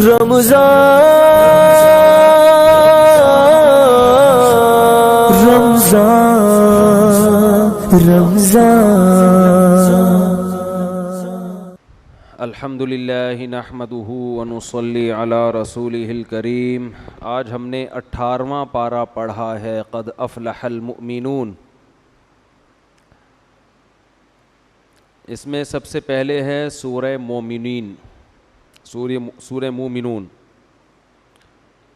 الحمد للہ نحمدہ ونصلی علی رسولہ الکریم۔ آج ہم نے 18واں پارہ پڑھا ہے، قد افلح المؤمنون۔ اس میں سب سے پہلے ہے سورہ مومنین، سورہ مومنون۔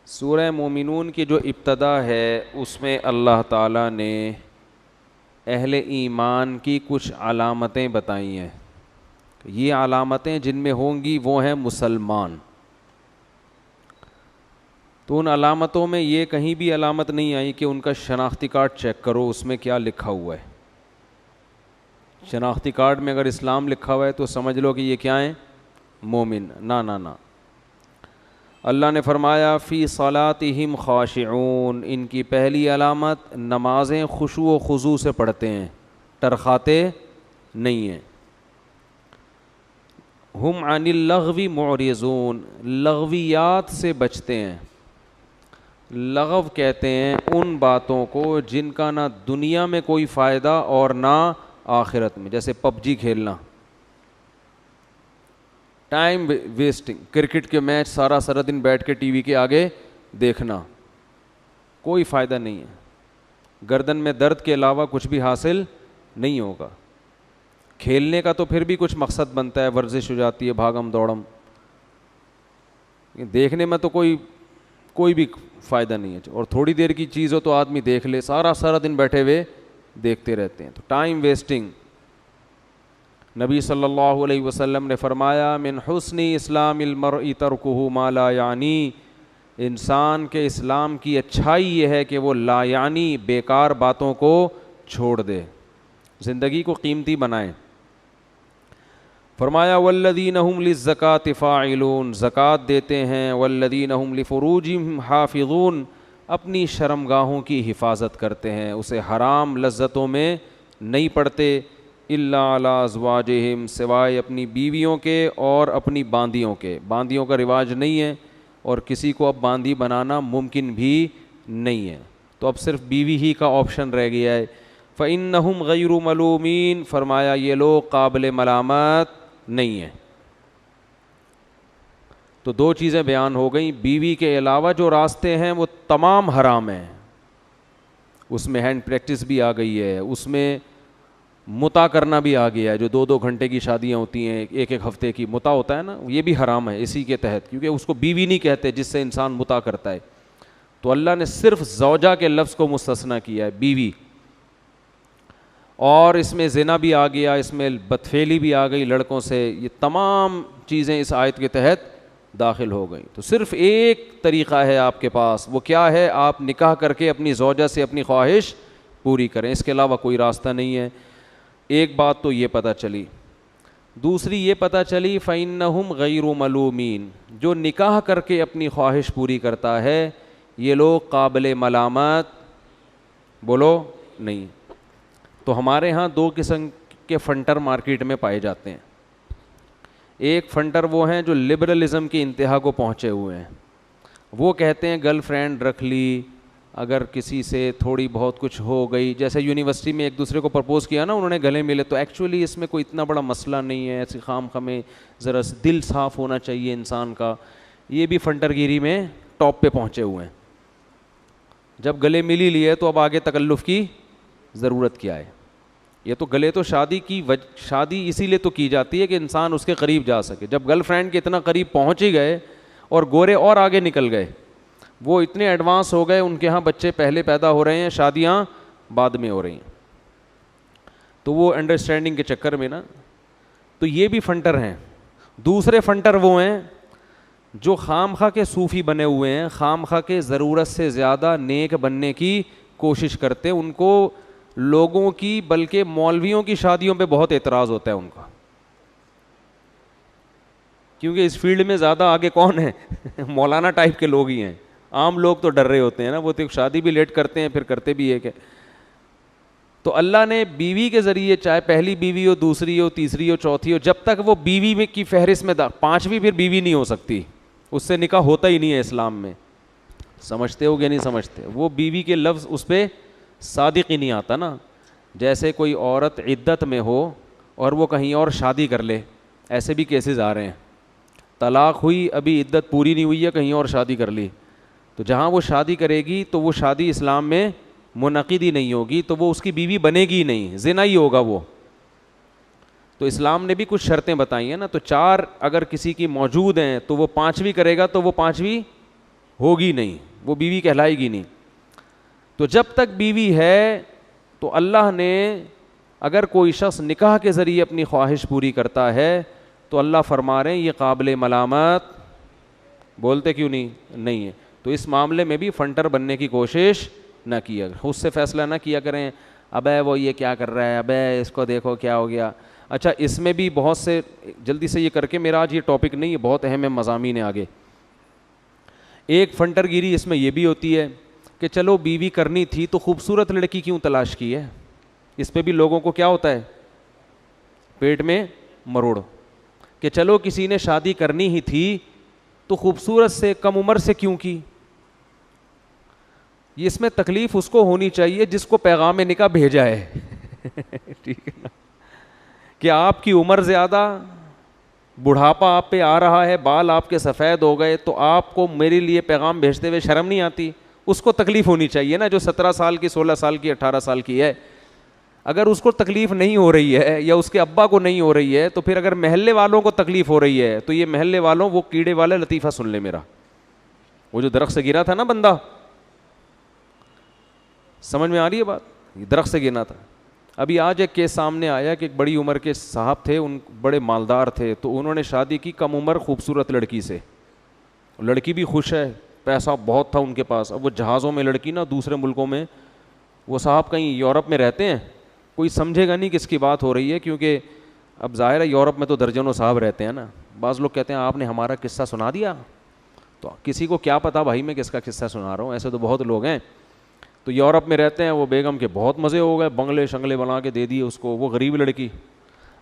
سورہ مومنون کی جو ابتدا ہے اس میں اللہ تعالیٰ نے اہل ایمان کی کچھ علامتیں بتائی ہیں۔ یہ علامتیں جن میں ہوں گی وہ ہیں مسلمان۔ تو ان علامتوں میں یہ کہیں بھی علامت نہیں آئی کہ ان کا شناختی کارڈ چیک کرو اس میں کیا لکھا ہوا ہے۔ شناختی کارڈ میں اگر اسلام لکھا ہوا ہے تو سمجھ لو کہ یہ کیا ہیں، مومن۔ نہ اللہ نے فرمایا فی صلاتہم خاشعون، ان کی پہلی علامت نمازیں خشوع و خضوع سے پڑھتے ہیں، ٹرخاتے نہیں ہیں۔ ہم عن اللغو معرضون، لغویات سے بچتے ہیں۔ لغو کہتے ہیں ان باتوں کو جن کا نہ دنیا میں کوئی فائدہ اور نہ آخرت میں، جیسے پب جی کھیلنا، ٹائم ویسٹنگ، کرکٹ کے میچ سارا دن بیٹھ کے ٹی وی کے آگے دیکھنا، کوئی فائدہ نہیں ہے، گردن میں درد کے علاوہ کچھ بھی حاصل نہیں ہوگا۔ کھیلنے کا تو پھر بھی کچھ مقصد بنتا ہے، ورزش ہو جاتی ہے، بھاگم دوڑم۔ دیکھنے میں تو کوئی بھی فائدہ نہیں ہے، اور تھوڑی دیر کی چیز ہو تو آدمی دیکھ لے، سارا دن بیٹھے ہوئے دیکھتے رہتے ہیں، تو ٹائم ویسٹنگ۔ نبی صلی اللہ علیہ وسلم نے فرمایا من حسن اسلام المرء ترکہ ما لا یعنی، انسان کے اسلام کی اچھائی یہ ہے کہ وہ لا یعنی بیکار باتوں کو چھوڑ دے، زندگی کو قیمتی بنائیں۔ فرمایا والذین هم للزکاۃ فاعلون، زکوٰۃ دیتے ہیں، والذین هم لفروجہم حافظون، اپنی شرمگاہوں کی حفاظت کرتے ہیں، اسے حرام لذتوں میں نہیں پڑتے، الا علی ازواجہم، سوائے اپنی بیویوں کے اور اپنی باندیوں کے۔ باندیوں کا رواج نہیں ہے اور کسی کو اب باندی بنانا ممکن بھی نہیں ہے، تو اب صرف بیوی ہی کا آپشن رہ گیا ہے۔ فإنہم غیر ملومین، فرمایا یہ لوگ قابل ملامت نہیں ہیں۔ تو دو چیزیں بیان ہو گئیں، بیوی کے علاوہ جو راستے ہیں وہ تمام حرام ہیں، اس میں ہینڈ پریکٹس بھی آ گئی ہے، اس میں متع کرنا بھی آ گیا ہے، جو 2 گھنٹے کی شادیاں ہوتی ہیں، ایک ہفتے کی متع ہوتا ہے نا، یہ بھی حرام ہے اسی کے تحت، کیونکہ اس کو بیوی نہیں کہتے جس سے انسان متع کرتا ہے، تو اللہ نے صرف زوجہ کے لفظ کو مستثنیٰ کیا ہے، بیوی۔ اور اس میں زنا بھی آ گیا، اس میں بدفعلی بھی آ گئی لڑکوں سے، یہ تمام چیزیں اس آیت کے تحت داخل ہو گئیں۔ تو صرف ایک طریقہ ہے آپ کے پاس، وہ کیا ہے؟ آپ نکاح کر کے اپنی زوجہ سے اپنی خواہش پوری کریں، اس کے علاوہ کوئی راستہ نہیں ہے۔ ایک بات تو یہ پتہ چلی، دوسری یہ پتہ چلی فإنہم غیر ملومین، جو نکاح کر کے اپنی خواہش پوری کرتا ہے یہ لوگ قابل ملامت بولو نہیں۔ تو ہمارے ہاں 2 قسم کے فنٹر مارکیٹ میں پائے جاتے ہیں۔ ایک فنٹر وہ ہیں جو لبرلزم کی انتہا کو پہنچے ہوئے ہیں، وہ کہتے ہیں گرل فرینڈ رکھ لی، اگر کسی سے تھوڑی بہت کچھ ہو گئی، جیسے یونیورسٹی میں ایک دوسرے کو پرپوز کیا نا، انہوں نے گلے ملے، تو ایکچولی اس میں کوئی اتنا بڑا مسئلہ نہیں ہے، ایسی خام خمیں، ذرا دل صاف ہونا چاہیے انسان کا۔ یہ بھی فنٹر گیری میں ٹاپ پہ پہنچے ہوئے ہیں۔ جب گلے مل ہی لیے تو اب آگے تکلف کی ضرورت کیا ہے؟ یہ تو گلے تو شادی اسی لیے تو کی جاتی ہے کہ انسان اس کے قریب جا سکے۔ جب گرل فرینڈ کے اتنا قریب پہنچ ہی گئے اور گورے اور آگے نکل گئے، وہ اتنے ایڈوانس ہو گئے، ان کے ہاں بچے پہلے پیدا ہو رہے ہیں، شادیاں بعد میں ہو رہی ہیں، تو وہ انڈرسٹینڈنگ کے چکر میں نا، تو یہ بھی فنٹر ہیں۔ دوسرے فنٹر وہ ہیں جو خام خواہ کے صوفی بنے ہوئے ہیں، خام خواہ کے ضرورت سے زیادہ نیک بننے کی کوشش کرتے ہیں، ان کو لوگوں کی بلکہ مولویوں کی شادیوں پہ بہت اعتراض ہوتا ہے ان کا، کیونکہ اس فیلڈ میں زیادہ آگے کون ہے؟ مولانا ٹائپ کے لوگ ہی ہیں، عام لوگ تو ڈر رہے ہوتے ہیں نا، وہ تو شادی بھی لیٹ کرتے ہیں، پھر کرتے بھی ایک ہے۔ تو اللہ نے بیوی کے ذریعے، چاہے پہلی بیوی ہو، دوسری ہو، تیسری ہو، چوتھی ہو، جب تک وہ بیوی میں کی فہرست میں 5ویں پھر بیوی نہیں ہو سکتی، اس سے نکاح ہوتا ہی نہیں ہے اسلام میں. سمجھتے ہو کہ نہیں سمجھتے؟ وہ بیوی کے لفظ اس پہ صادق ہی نہیں آتا نا. جیسے کوئی عورت عدت میں ہو اور وہ کہیں اور شادی کر لے, ایسے بھی کیسز آ رہے ہیں. طلاق ہوئی, ابھی عدت پوری نہیں ہوئی ہے, کہیں اور شادی کر لی, تو جہاں وہ شادی کرے گی تو وہ شادی اسلام میں منعقد ہی نہیں ہوگی, تو وہ اس کی بیوی بنے گی ہی نہیں, زنا ہی ہوگا وہ. تو اسلام نے بھی کچھ شرطیں بتائی ہیں نا, تو 4 اگر کسی کی موجود ہیں تو وہ 5ویں کرے گا تو وہ 5ویں ہوگی نہیں, وہ بیوی کہلائے گی نہیں. تو جب تک بیوی ہے تو اللہ نے, اگر کوئی شخص نکاح کے ذریعے اپنی خواہش پوری کرتا ہے تو اللہ فرما رہے ہیں یہ قابل ملامت, بولتے کیوں نہیں ہے. تو اس معاملے میں بھی فنٹر بننے کی کوشش نہ کیا, خود سے فیصلہ نہ کیا کریں ابے وہ یہ کیا کر رہا ہے, ابے اس کو دیکھو کیا ہو گیا. اچھا, اس میں بھی بہت سے, جلدی سے یہ کر کے, میرا آج یہ ٹاپک نہیں ہے, بہت اہم ہے, مضامین ہے آگے. ایک فنٹر گیری اس میں یہ بھی ہوتی ہے کہ چلو بیوی کرنی تھی تو خوبصورت لڑکی کیوں تلاش کی ہے. اس پہ بھی لوگوں کو کیا ہوتا ہے, پیٹ میں مروڑ, کہ چلو کسی نے شادی کرنی ہی تھی تو خوبصورت سے, کم عمر سے کیوں کی. اس میں تکلیف اس کو ہونی چاہیے جس کو پیغام نکاح بھیجا ہے. ٹھیک ہے نا, کہ آپ کی عمر زیادہ, بڑھاپا آپ پہ آ رہا ہے, بال آپ کے سفید ہو گئے, تو آپ کو میرے لیے پیغام بھیجتے ہوئے شرم نہیں آتی. اس کو تکلیف ہونی چاہیے نا, جو 17 سال کی, 16 سال کی, 18 سال کی ہے. اگر اس کو تکلیف نہیں ہو رہی ہے یا اس کے ابا کو نہیں ہو رہی ہے, تو پھر اگر محلے والوں کو تکلیف ہو رہی ہے تو یہ محلے والوں, وہ کیڑے والا لطیفہ سن لے میرا. وہ جو درخت سے گرا تھا نا بندہ, سمجھ میں آ رہی ہے بات, یہ درخت سے گرنا تھا. ابھی آج ایک کیس سامنے آیا کہ ایک بڑی عمر کے صاحب تھے, ان بڑے مالدار تھے, تو انہوں نے شادی کی کم عمر خوبصورت لڑکی سے. لڑکی بھی خوش ہے, پیسہ بہت تھا ان کے پاس. اب وہ جہازوں میں لڑکی نا, دوسرے ملکوں میں, وہ صاحب کہیں یورپ میں رہتے ہیں, کوئی سمجھے گا نہیں کس کی بات ہو رہی ہے, کیونکہ اب ظاہر ہے یورپ میں تو درجنوں صاحب رہتے ہیں نا. بعض لوگ کہتے ہیں آپ نے ہمارا قصہ سنا دیا, تو کسی کو کیا پتا بھائی میں کس کا قصہ سنا رہا ہوں, ایسے تو بہت لوگ ہیں. تو یورپ میں رہتے ہیں, وہ بیگم کے بہت مزے ہو گئے, بنگلے شنگلے بنا کے دے دیے اس کو, وہ غریب لڑکی.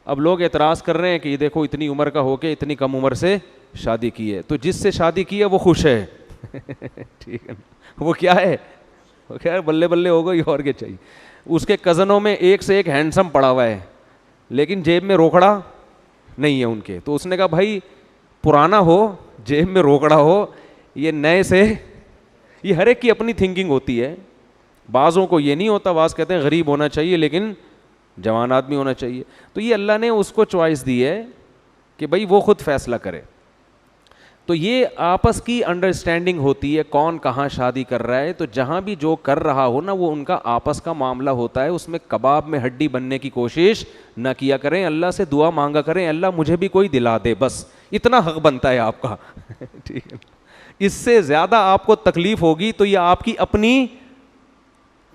اب لوگ اعتراض کر رہے ہیں کہ یہ دیکھو اتنی عمر کا ہو کے اتنی کم عمر سے شادی کی ہے, تو جس سے شادی کی ہے وہ خوش ہے. ٹھیک ہے, وہ کیا ہے, وہ کیا ہے, بلے بلے ہو گئی, اور کیا چاہیے. اس کے کزنوں میں ایک سے ایک ہینڈسم پڑا ہوا ہے, لیکن جیب میں روکڑا نہیں ہے ان کے. تو اس نے کہا بھائی پرانا ہو, جیب میں روکڑا ہو, یہ نئے سے, یہ ہر ایک کی اپنی تھنکنگ ہوتی ہے. بعضوں کو یہ نہیں ہوتا, بعض کہتے ہیں غریب ہونا چاہیے لیکن جوان آدمی ہونا چاہیے. تو یہ اللہ نے اس کو چوائس دی ہے کہ بھائی وہ خود فیصلہ کرے. تو یہ آپس کی انڈرسٹینڈنگ ہوتی ہے, کون کہاں شادی کر رہا ہے. تو جہاں بھی جو کر رہا ہو نا, وہ ان کا آپس کا معاملہ ہوتا ہے, اس میں کباب میں ہڈی بننے کی کوشش نہ کیا کریں. اللہ سے دعا مانگا کریں, اللہ مجھے بھی کوئی دلا دے, بس اتنا حق بنتا ہے آپ کا. ٹھیک ہے, اس سے زیادہ آپ کو تکلیف ہوگی تو یہ آپ کی اپنی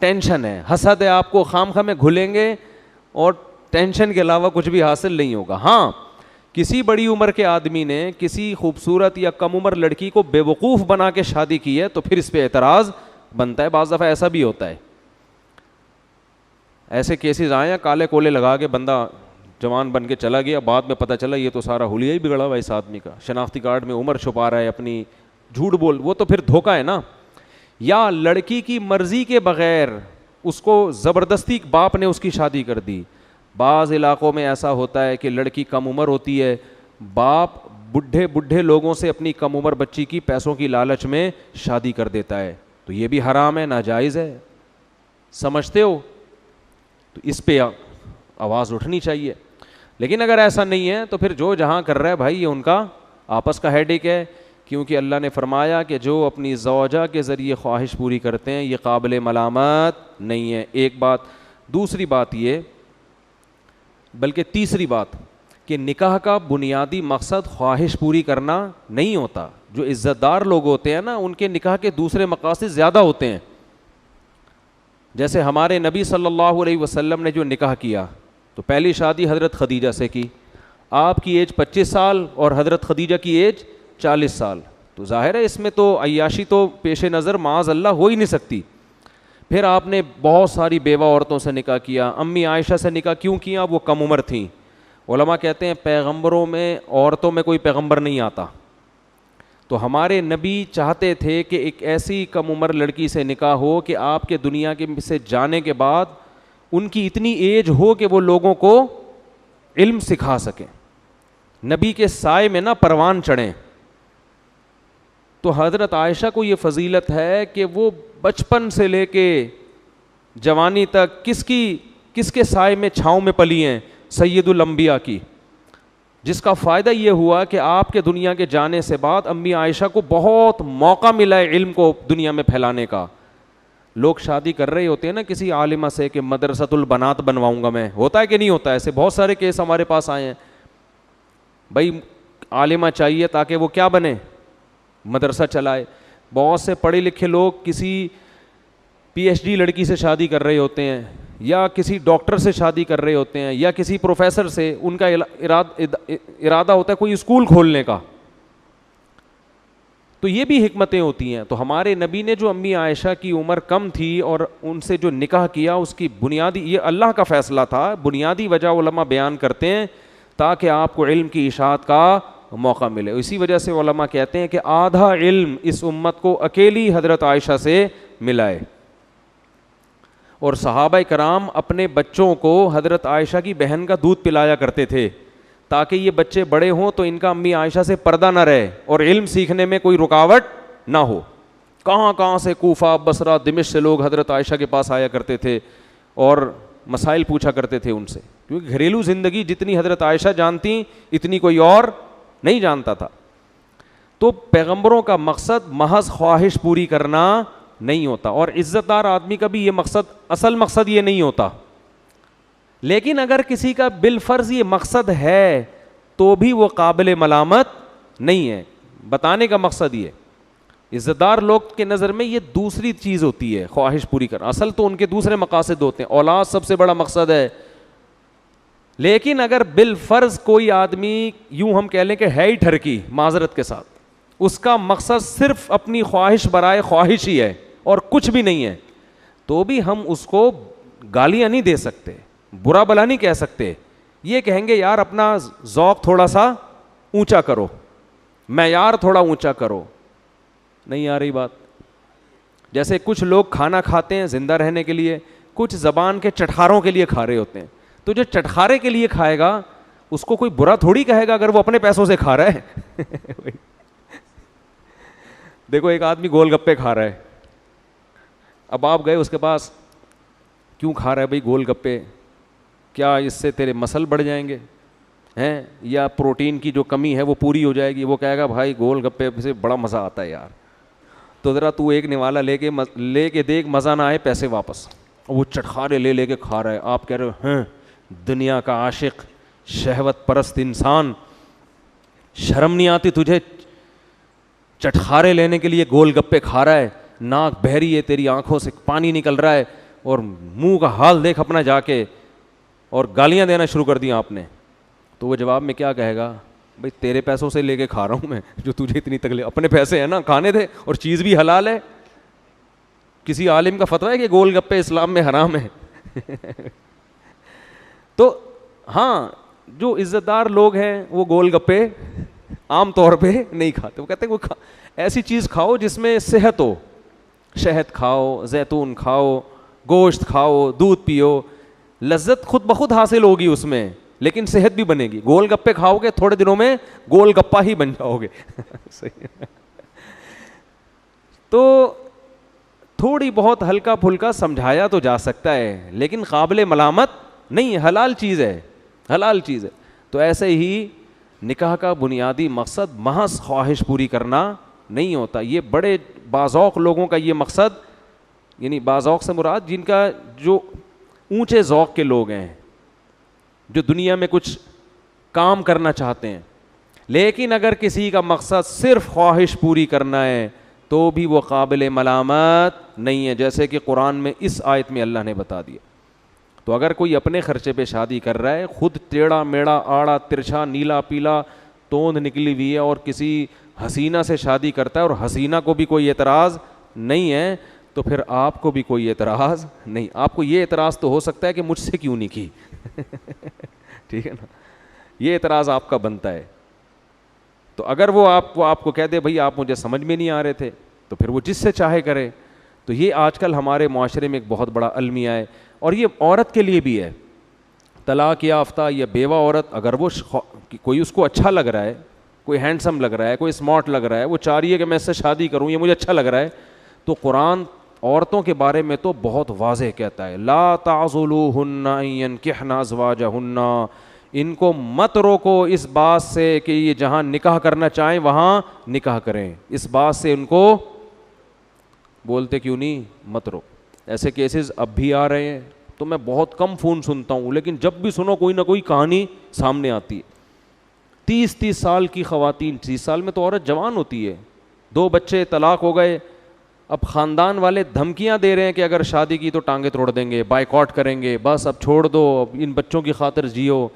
ٹینشن ہے, حسد ہے, آپ کو خام خواہ میں گھلیں گے اور ٹینشن کے علاوہ کچھ بھی حاصل نہیں ہوگا. ہاں, کسی بڑی عمر کے آدمی نے کسی خوبصورت یا کم عمر لڑکی کو بے وقوف بنا کے شادی کی ہے تو پھر اس پہ اعتراض بنتا ہے. بعض دفعہ ایسا بھی ہوتا ہے, ایسے کیسز آئے ہیں, کالے کولے لگا کے بندہ جوان بن کے چلا گیا, بعد میں پتہ چلا یہ تو سارا حلیہ ہی بگڑا ہوا اس آدمی کا, شناختی کارڈ میں عمر چھپا رہا ہے اپنی, جھوٹ بول, وہ تو پھر دھوکہ ہے نا. یا لڑکی کی مرضی کے بغیر اس کو زبردستی باپ نے اس کی شادی کر دی. بعض علاقوں میں ایسا ہوتا ہے کہ لڑکی کم عمر ہوتی ہے, باپ بڈھے لوگوں سے اپنی کم عمر بچی کی پیسوں کی لالچ میں شادی کر دیتا ہے, تو یہ بھی حرام ہے, ناجائز ہے. سمجھتے ہو؟ تو اس پہ آواز اٹھنی چاہیے. لیکن اگر ایسا نہیں ہے تو پھر جو جہاں کر رہا ہے بھائی, یہ ان کا آپس کا ہیڈ ایک ہے, کیونکہ اللہ نے فرمایا کہ جو اپنی زوجہ کے ذریعے خواہش پوری کرتے ہیں یہ قابل ملامت نہیں ہے. ایک بات. دوسری بات یہ, بلکہ تیسری بات, کہ نکاح کا بنیادی مقصد خواہش پوری کرنا نہیں ہوتا. جو عزت دار لوگ ہوتے ہیں نا, ان کے نکاح کے دوسرے مقاصد زیادہ ہوتے ہیں. جیسے ہمارے نبی صلی اللہ علیہ وسلم نے جو نکاح کیا, تو پہلی شادی حضرت خدیجہ سے کی, آپ کی ایج 25 سال اور حضرت خدیجہ کی ایج 40 سال. تو ظاہر ہے اس میں تو عیاشی تو پیش نظر معاذ اللہ ہو ہی نہیں سکتی. پھر آپ نے بہت ساری بیوہ عورتوں سے نکاح کیا. امی عائشہ سے نکاح کیوں کیا؟ وہ کم عمر تھیں. علماء کہتے ہیں پیغمبروں میں عورتوں میں کوئی پیغمبر نہیں آتا, تو ہمارے نبی چاہتے تھے کہ ایک ایسی کم عمر لڑکی سے نکاح ہو کہ آپ کے دنیا کے سے جانے کے بعد ان کی اتنی ایج ہو کہ وہ لوگوں کو علم سکھا سکیں, نبی کے سائے میں نہ پروان چڑھیں. تو حضرت عائشہ کو یہ فضیلت ہے کہ وہ بچپن سے لے کے جوانی تک کس کے سائے میں, چھاؤں میں پلی ہیں, سید الانبیاء کی, جس کا فائدہ یہ ہوا کہ آپ کے دنیا کے جانے سے بعد امی عائشہ کو بہت موقع ملا ہے علم کو دنیا میں پھیلانے کا. لوگ شادی کر رہے ہوتے ہیں نا کسی عالمہ سے کہ مدرسۃ البنات بنواؤں گا میں, ہوتا ہے کہ نہیں ہوتا ہے؟ ایسے بہت سارے کیس ہمارے پاس آئے ہیں. بھائی عالمہ چاہیے تاکہ وہ کیا بنے, مدرسہ چلائے. بہت سے پڑھے لکھے لوگ کسی پی ایچ ڈی لڑکی سے شادی کر رہے ہوتے ہیں, یا کسی ڈاکٹر سے شادی کر رہے ہوتے ہیں, یا کسی پروفیسر سے. ان کا ارادہ ہوتا ہے کوئی اسکول کھولنے کا. تو یہ بھی حکمتیں ہوتی ہیں. تو ہمارے نبی نے جو امی عائشہ کی عمر کم تھی اور ان سے جو نکاح کیا, اس کی بنیادی, یہ اللہ کا فیصلہ تھا, بنیادی وجہ علماء بیان کرتے ہیں تاکہ آپ کو علم کی اشاعت کا موقع ملے. اسی وجہ سے علماء کہتے ہیں کہ آدھا علم اس امت کو اکیلی حضرت عائشہ سے ملا ہے. اور صحابہ کرام اپنے بچوں کو حضرت عائشہ کی بہن کا دودھ پلایا کرتے تھے تاکہ یہ بچے بڑے ہوں تو ان کا امی عائشہ سے پردہ نہ رہے اور علم سیکھنے میں کوئی رکاوٹ نہ ہو. کہاں کہاں سے, کوفہ, بصرہ, دمشق سے لوگ حضرت عائشہ کے پاس آیا کرتے تھے اور مسائل پوچھا کرتے تھے ان سے, کیونکہ گھریلو زندگی جتنی حضرت عائشہ جانتی اتنی کوئی اور نہیں جانتا تھا. تو پیغمبروں کا مقصد محض خواہش پوری کرنا نہیں ہوتا, اور عزت دار آدمی کا بھی یہ مقصد, اصل مقصد یہ نہیں ہوتا. لیکن اگر کسی کا بالفرض یہ مقصد ہے تو بھی وہ قابل ملامت نہیں ہے. بتانے کا مقصد یہ, عزت دار لوگ کے نظر میں یہ دوسری چیز ہوتی ہے خواہش پوری کرنا, اصل تو ان کے دوسرے مقاصد ہوتے ہیں. اولاد سب سے بڑا مقصد ہے. لیکن اگر بالفرض کوئی آدمی یوں ہم کہہ لیں کہ ہے ہی ٹھرکی, معذرت کے ساتھ, اس کا مقصد صرف اپنی خواہش برائے خواہش ہی ہے اور کچھ بھی نہیں ہے, تو بھی ہم اس کو گالیاں نہیں دے سکتے, برا بلا نہیں کہہ سکتے. یہ کہیں گے یار اپنا ذوق تھوڑا سا اونچا کرو, معیار تھوڑا اونچا کرو. نہیں آ رہی بات؟ جیسے کچھ لوگ کھانا کھاتے ہیں زندہ رہنے کے لیے, کچھ زبان کے چٹخاروں کے لیے کھا رہے ہوتے ہیں. تو جو چٹخارے کے لیے کھائے گا اس کو کوئی برا تھوڑی کہے گا اگر وہ اپنے پیسوں سے کھا رہا ہے. دیکھو ایک آدمی گول گپے کھا رہا ہے, اب آپ گئے اس کے پاس, کیوں کھا رہا ہے بھائی گول گپے, کیا اس سے تیرے مسل بڑھ جائیں گے ہیں, یا پروٹین کی جو کمی ہے وہ پوری ہو جائے گی؟ وہ کہے گا بھائی گول گپے سے بڑا مزہ آتا ہے یار, تو ذرا تو ایک نوالا لے کے دیکھ, مزہ نہ آئے پیسے واپس. وہ چٹخارے لے کے کھا رہا ہے. آپ کہہ رہے ہو ہیں دنیا کا عاشق, شہوت پرست انسان, شرم نہیں آتی تجھے, چٹخارے لینے کے لیے گول گپے کھا رہا ہے, ناک بہری ہے تیری, آنکھوں سے پانی نکل رہا ہے, اور منہ کا حال دیکھ اپنا جا کے, اور گالیاں دینا شروع کر دیا آپ نے. تو وہ جواب میں کیا کہے گا؟ بھائی تیرے پیسوں سے لے کے کھا رہا ہوں میں, جو تجھے اتنی تکلیف, اپنے پیسے ہیں نا, کھانے دے, اور چیز بھی حلال ہے. کسی عالم کا فتویٰ ہے کہ گول گپے اسلام میں حرام ہے؟ تو ہاں, جو عزت دار لوگ ہیں وہ گول گپے عام طور پہ نہیں کھاتے. وہ کہتے ہیں وہ ایسی چیز کھاؤ جس میں صحت ہو, شہد کھاؤ, زیتون کھاؤ, گوشت کھاؤ, دودھ پیو, لذت خود بخود حاصل ہوگی اس میں, لیکن صحت بھی بنے گی. گول گپے کھاؤ گے تھوڑے دنوں میں گول گپا ہی بن جاؤ گے. تو تھوڑی بہت ہلکا پھلکا سمجھایا تو جا سکتا ہے, لیکن قابل ملامت نہیں, حلال چیز ہے, حلال چیز ہے. تو ایسے ہی نکاح کا بنیادی مقصد محض خواہش پوری کرنا نہیں ہوتا. یہ بڑے باذوق لوگوں کا یہ مقصد, یعنی باذوق سے مراد جن کا جو اونچے ذوق کے لوگ ہیں, جو دنیا میں کچھ کام کرنا چاہتے ہیں. لیکن اگر کسی کا مقصد صرف خواہش پوری کرنا ہے تو بھی وہ قابل ملامت نہیں ہے, جیسے کہ قرآن میں اس آیت میں اللہ نے بتا دیا. تو اگر کوئی اپنے خرچے پہ شادی کر رہا ہے, خود ٹیڑھا میڑا, آڑا ترچھا, نیلا پیلا, توند نکلی ہوئی ہے, اور کسی حسینہ سے شادی کرتا ہے اور حسینہ کو بھی کوئی اعتراض نہیں ہے, تو پھر آپ کو بھی کوئی اعتراض نہیں. آپ کو یہ اعتراض تو ہو سکتا ہے کہ مجھ سے کیوں نہیں کی, ٹھیک ہے نا, یہ اعتراض آپ کا بنتا ہے. تو اگر وہ آپ کو کہہ دے بھائی آپ مجھے سمجھ میں نہیں آ رہے تھے، تو پھر وہ جس سے چاہے کرے. تو یہ آج کل ہمارے معاشرے میں ایک بہت بڑا المیہ ہے، اور یہ عورت کے لیے بھی ہے. طلاق یافتہ یا بیوہ عورت اگر وہ کوئی اس کو اچھا لگ رہا ہے، کوئی ہینڈسم لگ رہا ہے، کوئی اسمارٹ لگ رہا ہے، وہ چاہ رہی ہے کہ میں اس سے شادی کروں، یہ مجھے اچھا لگ رہا ہے، تو قرآن عورتوں کے بارے میں تو بہت واضح کہتا ہے لا تعضلوہن ان ینکحن ازواجہن، ان کو مت روکو اس بات سے کہ یہ جہاں نکاح کرنا چاہیں وہاں نکاح کریں، اس بات سے ان کو بولتے کیوں نہیں مت روک. ایسے کیسز اب بھی آ رہے ہیں، تو میں بہت کم فون سنتا ہوں، لیکن جب بھی سنو کوئی نہ کوئی کہانی سامنے آتی ہے. 30 سال کی خواتین، 30 سال میں تو عورت جوان ہوتی ہے، 2 بچے، طلاق ہو گئے، اب خاندان والے دھمکیاں دے رہے ہیں کہ اگر شادی کی تو ٹانگیں توڑ دیں گے، بائیکاٹ کریں گے، بس اب چھوڑ دو، اب ان بچوں کی خاطر جیو.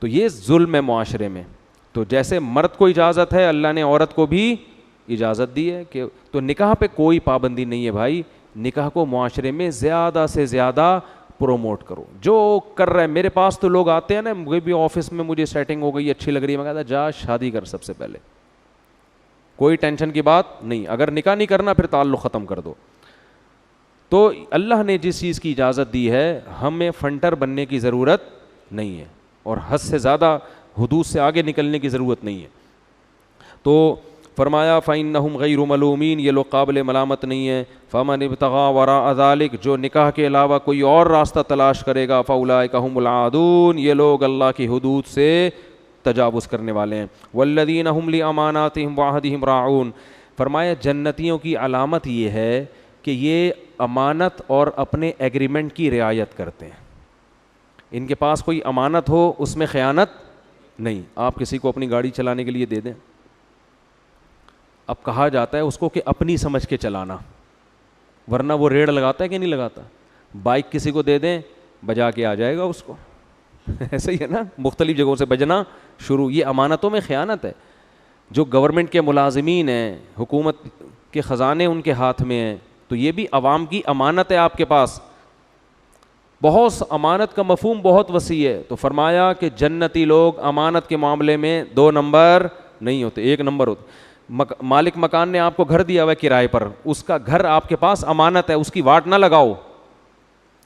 تو یہ ظلم ہے معاشرے میں. تو جیسے مرد کو اجازت ہے، اللہ نے عورت کو بھی اجازت دی ہے کہ تو نکاح پہ کوئی پابندی نہیں ہے بھائی. نکاح کو معاشرے میں زیادہ سے زیادہ پروموٹ کرو. جو کر رہا ہے، میرے پاس تو لوگ آتے ہیں نا، مجھے بھی آفس میں مجھے سیٹنگ ہو گئی اچھی لگ رہی ہے، میں کہتا جا شادی کر سب سے پہلے، کوئی ٹینشن کی بات نہیں، اگر نکاح نہیں کرنا پھر تعلق ختم کر دو. تو اللہ نے جس چیز کی اجازت دی ہے ہمیں فنٹر بننے کی ضرورت نہیں ہے، اور حد سے زیادہ حدود سے آگے نکلنے کی ضرورت نہیں ہے. تو فرمایا فَإِنَّهُمْ غَيْرُ مَلُومِينَ، یہ لوگ قابل ملامت نہیں ہیں. فَمَنِ ابْتَغَىٰ وَرَاءَ ذَلِكَ، جو نکاح کے علاوہ کوئی اور راستہ تلاش کرے گا، فَأُولَٰئِكَ هُمُ الْعَادُونَ، یہ لوگ اللہ کی حدود سے تجاوز کرنے والے ہیں. وَالَّذِينَ هُمْ لِأَمَانَاتِهِمْ وَعَهْدِهِمْ رَاعُونَ، فرمایا جنتیوں کی علامت یہ ہے کہ یہ امانت اور اپنے ایگریمنٹ کی رعایت کرتے ہیں. ان کے پاس کوئی امانت ہو اس میں خیانت نہیں. آپ کسی کو اپنی گاڑی چلانے کے لیے دے دیں، اب کہا جاتا ہے اس کو کہ اپنی سمجھ کے چلانا، ورنہ وہ ریڑ لگاتا ہے کہ نہیں لگاتا. بائک کسی کو دے دیں بجا کے آ جائے گا اس کو ایسے ہی ہے نا، مختلف جگہوں سے بجنا شروع. یہ امانتوں میں خیانت ہے. جو گورنمنٹ کے ملازمین ہیں، حکومت کے خزانے ان کے ہاتھ میں ہیں، تو یہ بھی عوام کی امانت ہے آپ کے پاس. بہت امانت کا مفہوم بہت وسیع ہے. تو فرمایا کہ جنتی لوگ امانت کے معاملے میں 2 نمبر نہیں ہوتے، 1 نمبر ہوتے. مالک مکان نے آپ کو گھر دیا ہوا ہے کرائے پر، اس کا گھر آپ کے پاس امانت ہے، اس کی واٹ نہ لگاؤ.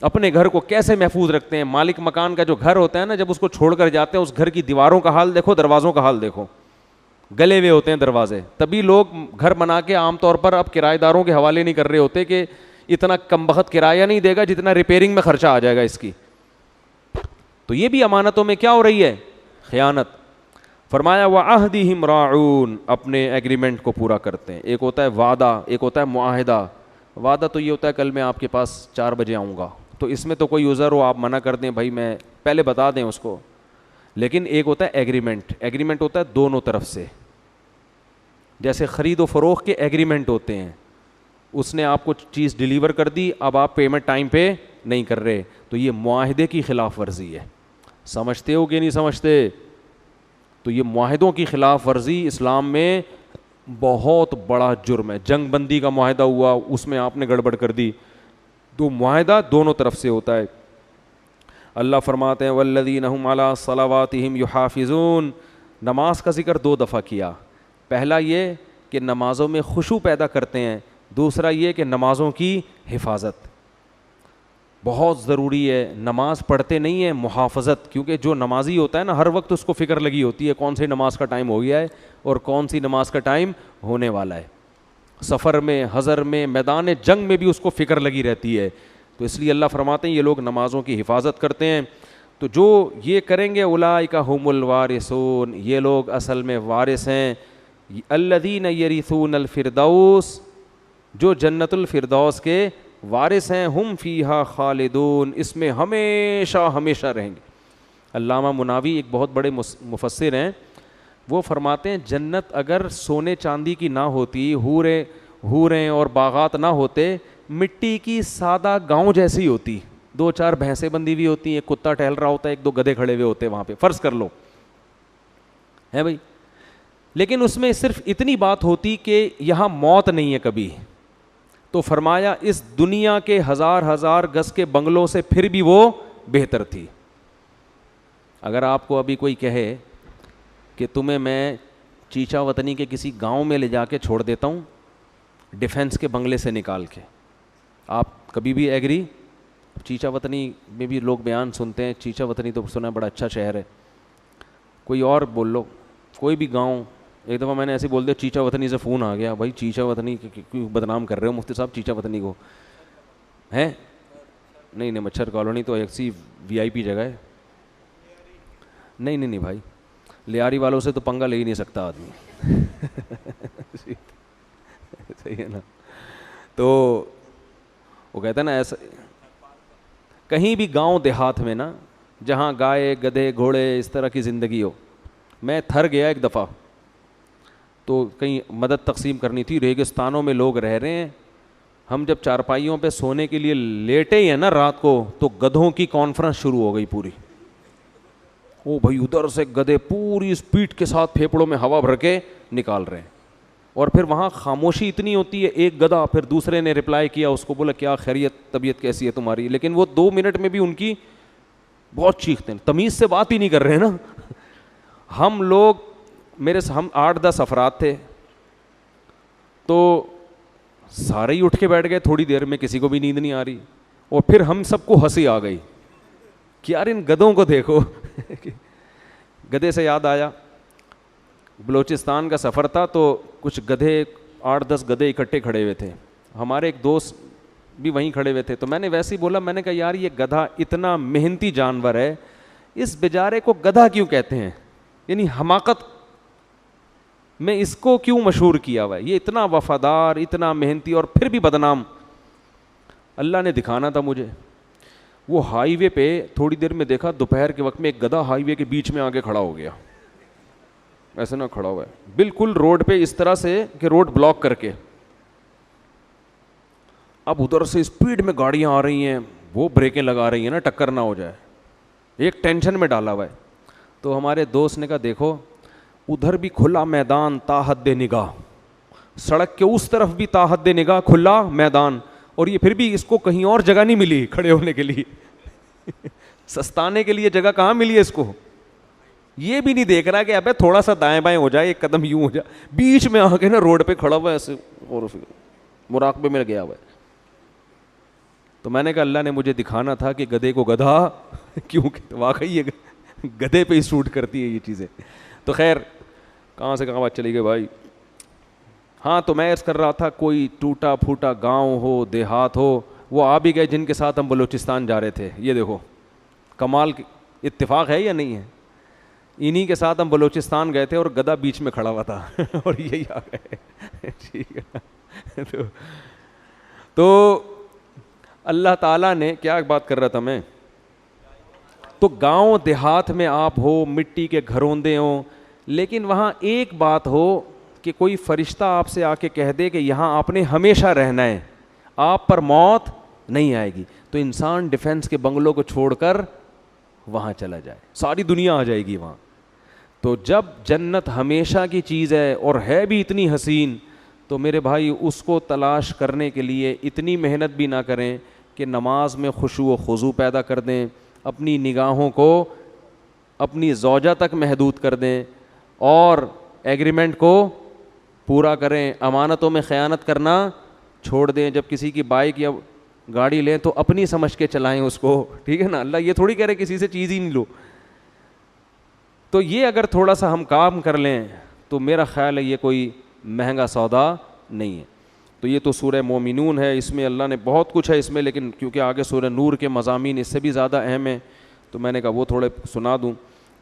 اپنے گھر کو کیسے محفوظ رکھتے ہیں. مالک مکان کا جو گھر ہوتا ہے نا، جب اس کو چھوڑ کر جاتے ہیں، اس گھر کی دیواروں کا حال دیکھو، دروازوں کا حال دیکھو، گلے ہوئے ہوتے ہیں دروازے. تبھی لوگ گھر بنا کے عام طور پر اب کرایہ داروں کے حوالے نہیں کر رہے ہوتے کہ اتنا کم بخت کرایہ نہیں دے گا جتنا ریپیئرنگ میں خرچہ آ جائے گا اس کی. تو یہ بھی امانتوں میں کیا ہو رہی ہے؟ خیانت. فرمایا وَعَهْدِهِمْ رَاعُونَ، اپنے ایگریمنٹ کو پورا کرتے ہیں. ایک ہوتا ہے وعدہ، ایک ہوتا ہے معاہدہ. وعدہ تو یہ ہوتا ہے کل میں آپ کے پاس 4 بجے آؤں گا، تو اس میں تو کوئی عذر ہو آپ منع کر دیں، بھائی میں پہلے بتا دیں اس کو. لیکن ایک ہوتا ہے ایگریمنٹ. ایگریمنٹ ہوتا ہے دونوں طرف سے، جیسے خرید و فروخت کے ایگریمنٹ ہوتے ہیں. اس نے آپ کو چیز ڈیلیور کر دی، اب آپ پیمنٹ ٹائم پہ نہیں کر رہے، تو یہ معاہدے کی خلاف ورزی ہے. سمجھتے ہو کہ نہیں سمجھتے؟ تو یہ معاہدوں کی خلاف ورزی اسلام میں بہت بڑا جرم ہے. جنگ بندی کا معاہدہ ہوا، اس میں آپ نے گڑبڑ کر دی. تو معاہدہ دونوں طرف سے ہوتا ہے. اللہ فرماتے ہیں والذین هم علی صلواتہم یحافظون. نماز کا ذکر 2 دفعہ کیا. پہلا یہ کہ نمازوں میں خشوع پیدا کرتے ہیں، دوسرا یہ کہ نمازوں کی حفاظت بہت ضروری ہے. نماز پڑھتے نہیں ہیں، محافظت. کیونکہ جو نمازی ہوتا ہے نا، ہر وقت اس کو فکر لگی ہوتی ہے کون سی نماز کا ٹائم ہو گیا ہے اور کون سی نماز کا ٹائم ہونے والا ہے. سفر میں، حضر میں، میدان جنگ میں بھی اس کو فکر لگی رہتی ہے. تو اس لیے اللہ فرماتے ہیں یہ لوگ نمازوں کی حفاظت کرتے ہیں. تو جو یہ کریں گے اولئک هم الوارثون، یہ لوگ اصل میں وارث ہیں. الذین یرثون الفردوس، جو جنت الفردوس کے وارث ہیں. ہم فیہا خالدون، اس میں ہمیشہ ہمیشہ رہیں گے. علامہ مناوی ایک بہت بڑے مفسر ہیں، وہ فرماتے ہیں جنت اگر سونے چاندی کی نہ ہوتی، حوریں اور باغات نہ ہوتے، مٹی کی سادہ گاؤں جیسی ہوتی. 2-4 بھینسیں بندھی ہوئی ہوتی ہیں، ایک کتا ٹہل رہا ہوتا ہے، 1-2 گدھے کھڑے ہوئے ہوتے ہیں وہاں پہ، فرض کر لو ہے بھائی. لیکن اس میں صرف اتنی بات ہوتی کہ یہاں موت نہیں ہے کبھی. تو فرمایا اس دنیا کے 1000 گز کے بنگلوں سے پھر بھی وہ بہتر تھی. اگر آپ کو ابھی کوئی کہے کہ تمہیں میں چیچا وطنی کے کسی گاؤں میں لے جا کے چھوڑ دیتا ہوں ڈیفنس کے بنگلے سے نکال کے. آپ کبھی بھی ایگری؟ چیچا وطنی میں بھی لوگ بیان سنتے ہیں, چیچا وطنی تو سنا بڑا اچھا شہر ہے, کوئی اور بول لو, کوئی بھی گاؤں. ایک دفعہ میں نے ایسے بول دیا چیچا وطنی سے فون آ گیا, بھائی چیچا وطنی کیوں بدنام کر رہے ہو مفتی صاحب چیچا وطنی کو؟ ہیں نہیں نہیں, مچھر کالونی تو ایسی وی آئی پی جگہ ہے. نہیں نہیں نہیں بھائی, لیاری والوں سے تو پنگا لے ہی نہیں سکتا آدمی. صحیح ہے نا. تو وہ کہتا ہے نا ایسا کہیں بھی گاؤں دیہات میں نا جہاں گائے گدھے گھوڑے اس طرح کی زندگی ہو. میں تھر گیا ایک دفعہ, تو کہیں مدد تقسیم کرنی تھی, ریگستانوں میں لوگ رہ رہے ہیں, ہم جب چارپائیوں پہ سونے کے لیے لیٹے ہی ہیں نا رات کو, تو گدھوں کی کانفرنس شروع ہو گئی پوری. او بھائی ادھر سے گدھے پوری اسپیڈ کے ساتھ پھیپڑوں میں ہوا بھر کے نکال رہے ہیں, اور پھر وہاں خاموشی اتنی ہوتی ہے, ایک گدھا پھر دوسرے نے رپلائی کیا اس کو, بولا کیا خیریت, طبیعت کیسی ہے تمہاری, لیکن وہ 2 منٹ میں بھی ان کی بہت چیختے ہیں, تمیز سے بات ہی نہیں کر رہے نا. ہم لوگ ہم 8-10 افراد تھے, تو سارے ہی اٹھ کے بیٹھ گئے تھوڑی دیر میں, کسی کو بھی نیند نہیں آ رہی, اور پھر ہم سب کو ہنسی آ گئی کہ یار ان گدھوں کو دیکھو. گدھے سے یاد آیا, بلوچستان کا سفر تھا تو کچھ گدھے 8-10 گدھے اکٹھے کھڑے ہوئے تھے, ہمارے ایک دوست بھی وہیں کھڑے ہوئے تھے. تو میں نے ویسے ہی بولا, میں نے کہا یار یہ گدھا اتنا محنتی جانور ہے, اس بیچارے کو گدھا کیوں کہتے ہیں, یعنی حماقت میں اس کو کیوں مشہور کیا ہوا ہے, یہ اتنا وفادار اتنا محنتی اور پھر بھی بدنام. اللہ نے دکھانا تھا مجھے, وہ ہائی وے پہ تھوڑی دیر میں دیکھا دوپہر کے وقت میں ایک گدھا ہائی وے کے بیچ میں آگے کھڑا ہو گیا, ایسے نہ کھڑا ہوا ہے بالکل روڈ پہ اس طرح سے کہ روڈ بلاک کر کے. اب ادھر سے اسپیڈ میں گاڑیاں آ رہی ہیں, وہ بریکیں لگا رہی ہیں نا ٹکر نہ ہو جائے, ایک ٹینشن میں ڈالا ہوا ہے. تو ہمارے دوست نے کہا دیکھو ادھر بھی کھلا میدان تا حد نگاہ, سڑک کے اس طرف بھی تا حد نگاہ کھلا میدان, اور یہ پھر بھی اس کو کہیں اور جگہ نہیں ملی کھڑے ہونے کے لیے. سستانے کے لیے جگہ کہاں ملی ہے اس کو, یہ بھی نہیں دیکھ رہا کہ ابے تھوڑا سا دائیں بائیں ہو جائے, ایک قدم یوں ہو جائے, بیچ میں آ کے نا روڈ پہ کھڑا ہوا ہے ایسے اور مراقبے میں گیا ہوا ہے. تو میں نے کہا اللہ نے مجھے دکھانا تھا کہ گدھے کو گدھا کیوں, واقعی یہ گدھے پہ ہی سوٹ کرتی ہے یہ چیزیں. تو خیر کہاں سے کہاں بات چلی گئی بھائی. ہاں تو میں عرض کر رہا تھا کوئی ٹوٹا پھوٹا گاؤں ہو دیہات ہو, وہ آ بھی گئے جن کے ساتھ ہم بلوچستان جا رہے تھے. یہ دیکھو کمال اتفاق ہے یا نہیں ہے, انہی کے ساتھ ہم بلوچستان گئے تھے اور گدھا بیچ میں کھڑا ہوا تھا اور یہی آ گئے. ٹھیک ہے, تو اللہ تعالیٰ نے کیا بات کر رہا تھا میں, تو گاؤں دیہات میں آپ ہو, مٹی کے گھروندے ہوں, لیکن وہاں ایک بات ہو کہ کوئی فرشتہ آپ سے آ کے کہہ دے کہ یہاں آپ نے ہمیشہ رہنا ہے, آپ پر موت نہیں آئے گی, تو انسان ڈیفنس کے بنگلوں کو چھوڑ کر وہاں چلا جائے, ساری دنیا آ جائے گی وہاں. تو جب جنت ہمیشہ کی چیز ہے اور ہے بھی اتنی حسین, تو میرے بھائی اس کو تلاش کرنے کے لیے اتنی محنت بھی نہ کریں کہ نماز میں خشوع و خضوع پیدا کر دیں, اپنی نگاہوں کو اپنی زوجہ تک محدود کر دیں, اور ایگریمنٹ کو پورا کریں, امانتوں میں خیانت کرنا چھوڑ دیں. جب کسی کی بائک یا گاڑی لیں تو اپنی سمجھ کے چلائیں اس کو, ٹھیک ہے نا. اللہ یہ تھوڑی کہہ رہے کسی سے چیز ہی نہیں لو. تو یہ اگر تھوڑا سا ہم کام کر لیں تو میرا خیال ہے یہ کوئی مہنگا سودا نہیں ہے. تو یہ تو سورہ مومنون ہے, اس میں اللہ نے بہت کچھ ہے اس میں, لیکن کیونکہ آگے سورہ نور کے مضامین اس سے بھی زیادہ اہم ہیں تو میں نے کہا وہ تھوڑے سنا دوں.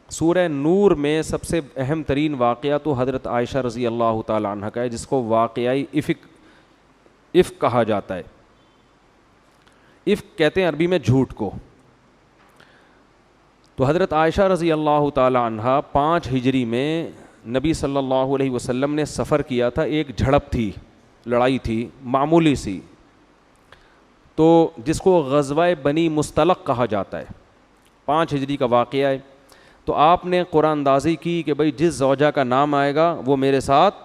سورہ نور میں سب سے اہم ترین واقعہ تو حضرت عائشہ رضی اللہ تعالیٰ عنہ کا ہے, جس کو واقعی افک کہا جاتا ہے. افک کہتے ہیں عربی میں جھوٹ کو. تو حضرت عائشہ رضی اللہ تعالیٰ عنہ 5 ہجری میں نبی صلی اللہ علیہ وسلم نے سفر کیا تھا, ایک جھڑپ تھی, لڑائی تھی معمولی سی, تو جس کو غزوہ بنی مستلق کہا جاتا ہے, 5 ہجری کا واقعہ ہے. تو آپ نے قرآن اندازی کی کہ بھائی جس زوجہ کا نام آئے گا وہ میرے ساتھ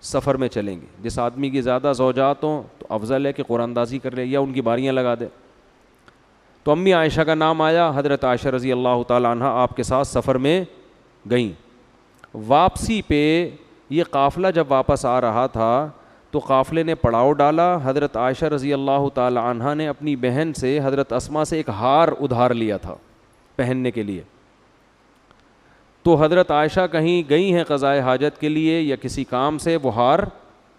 سفر میں چلیں گے. جس آدمی کی زیادہ زوجات ہوں تو افضل ہے کہ قرآن اندازی کر لے یا ان کی باریاں لگا دے. تو امی عائشہ کا نام آیا, حضرت عائشہ رضی اللہ تعالیٰ عنہ آپ کے ساتھ سفر میں گئیں. واپسی پہ یہ قافلہ جب واپس آ رہا تھا تو قافلے نے پڑاؤ ڈالا. حضرت عائشہ رضی اللہ تعالی عنہا نے اپنی بہن سے حضرت اسما سے ایک ہار ادھار لیا تھا پہننے کے لیے. تو حضرت عائشہ کہیں گئی ہیں قضائے حاجت کے لیے یا کسی کام سے, وہ ہار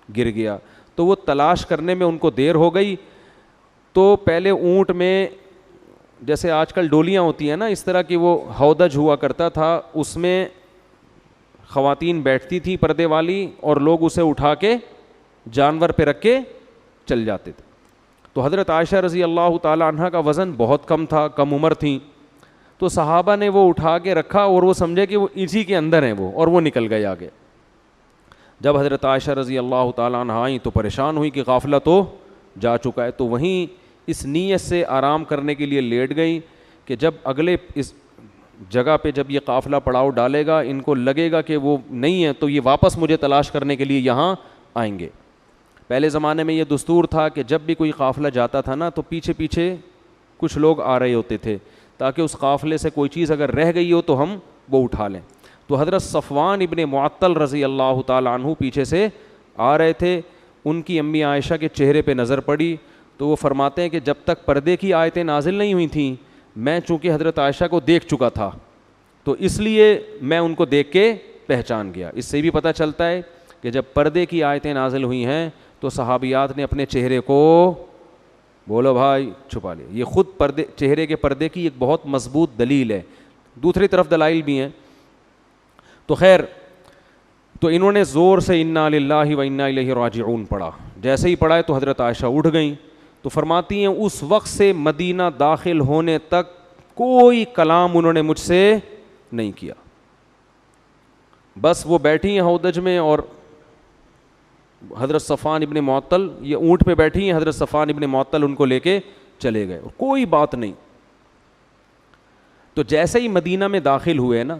گر گیا. تو وہ تلاش کرنے میں ان کو دیر ہو گئی. تو پہلے اونٹ میں جیسے آج کل ڈولیاں ہوتی ہیں نا, اس طرح کی وہ ہودج ہوا کرتا تھا, اس میں خواتین بیٹھتی تھیں پردے والی اور لوگ اسے اٹھا کے جانور پہ رکھ کے چل جاتے تھے. تو حضرت عائشہ رضی اللہ تعالی عنہا کا وزن بہت کم تھا, کم عمر تھیں, تو صحابہ نے وہ اٹھا کے رکھا اور وہ سمجھے کہ وہ اسی کے اندر ہیں وہ, اور وہ نکل گئے آگے. جب حضرت عائشہ رضی اللہ تعالی عنہا آئیں تو پریشان ہوئی کہ قافلہ تو جا چکا ہے. تو وہیں اس نیت سے آرام کرنے کے لیے لیٹ گئیں کہ جب اگلے اس جگہ پہ جب یہ قافلہ پڑاؤ ڈالے گا, ان کو لگے گا کہ وہ نہیں ہے, تو یہ واپس مجھے تلاش کرنے کے لیے یہاں آئیں گے. پہلے زمانے میں یہ دستور تھا کہ جب بھی کوئی قافلہ جاتا تھا نا تو پیچھے پیچھے کچھ لوگ آ رہے ہوتے تھے تاکہ اس قافلے سے کوئی چیز اگر رہ گئی ہو تو ہم وہ اٹھا لیں. تو حضرت صفوان ابن معطل رضی اللہ تعالی عنہ پیچھے سے آ رہے تھے. ان کی امی عائشہ کے چہرے پہ نظر پڑی تو وہ فرماتے ہیں کہ جب تک پردے کی آیتیں نازل نہیں ہوئی تھیں, میں چونکہ حضرت عائشہ کو دیکھ چکا تھا تو اس لیے میں ان کو دیکھ کے پہچان گیا. اس سے بھی پتہ چلتا ہے کہ جب پردے کی آیتیں نازل ہوئی ہیں تو صحابیات نے اپنے چہرے کو, بولو بھائی, چھپا لیا. یہ خود پردے, چہرے کے پردے کی ایک بہت مضبوط دلیل ہے. دوسری طرف دلائل بھی ہیں. تو خیر, تو انہوں نے زور سے انا للہ و انا الیہ راجعون پڑھا. جیسے ہی پڑھا ہے تو حضرت عائشہ اٹھ گئیں. تو فرماتی ہیں اس وقت سے مدینہ داخل ہونے تک کوئی کلام انہوں نے مجھ سے نہیں کیا. بس وہ بیٹھی ہیں ہودج میں اور حضرت صفوان ابن معطل, یہ اونٹ پہ بیٹھی ہیں, حضرت صفوان ابن معطل ان کو لے کے چلے گئے, کوئی بات نہیں. تو جیسے ہی مدینہ میں داخل ہوئے نا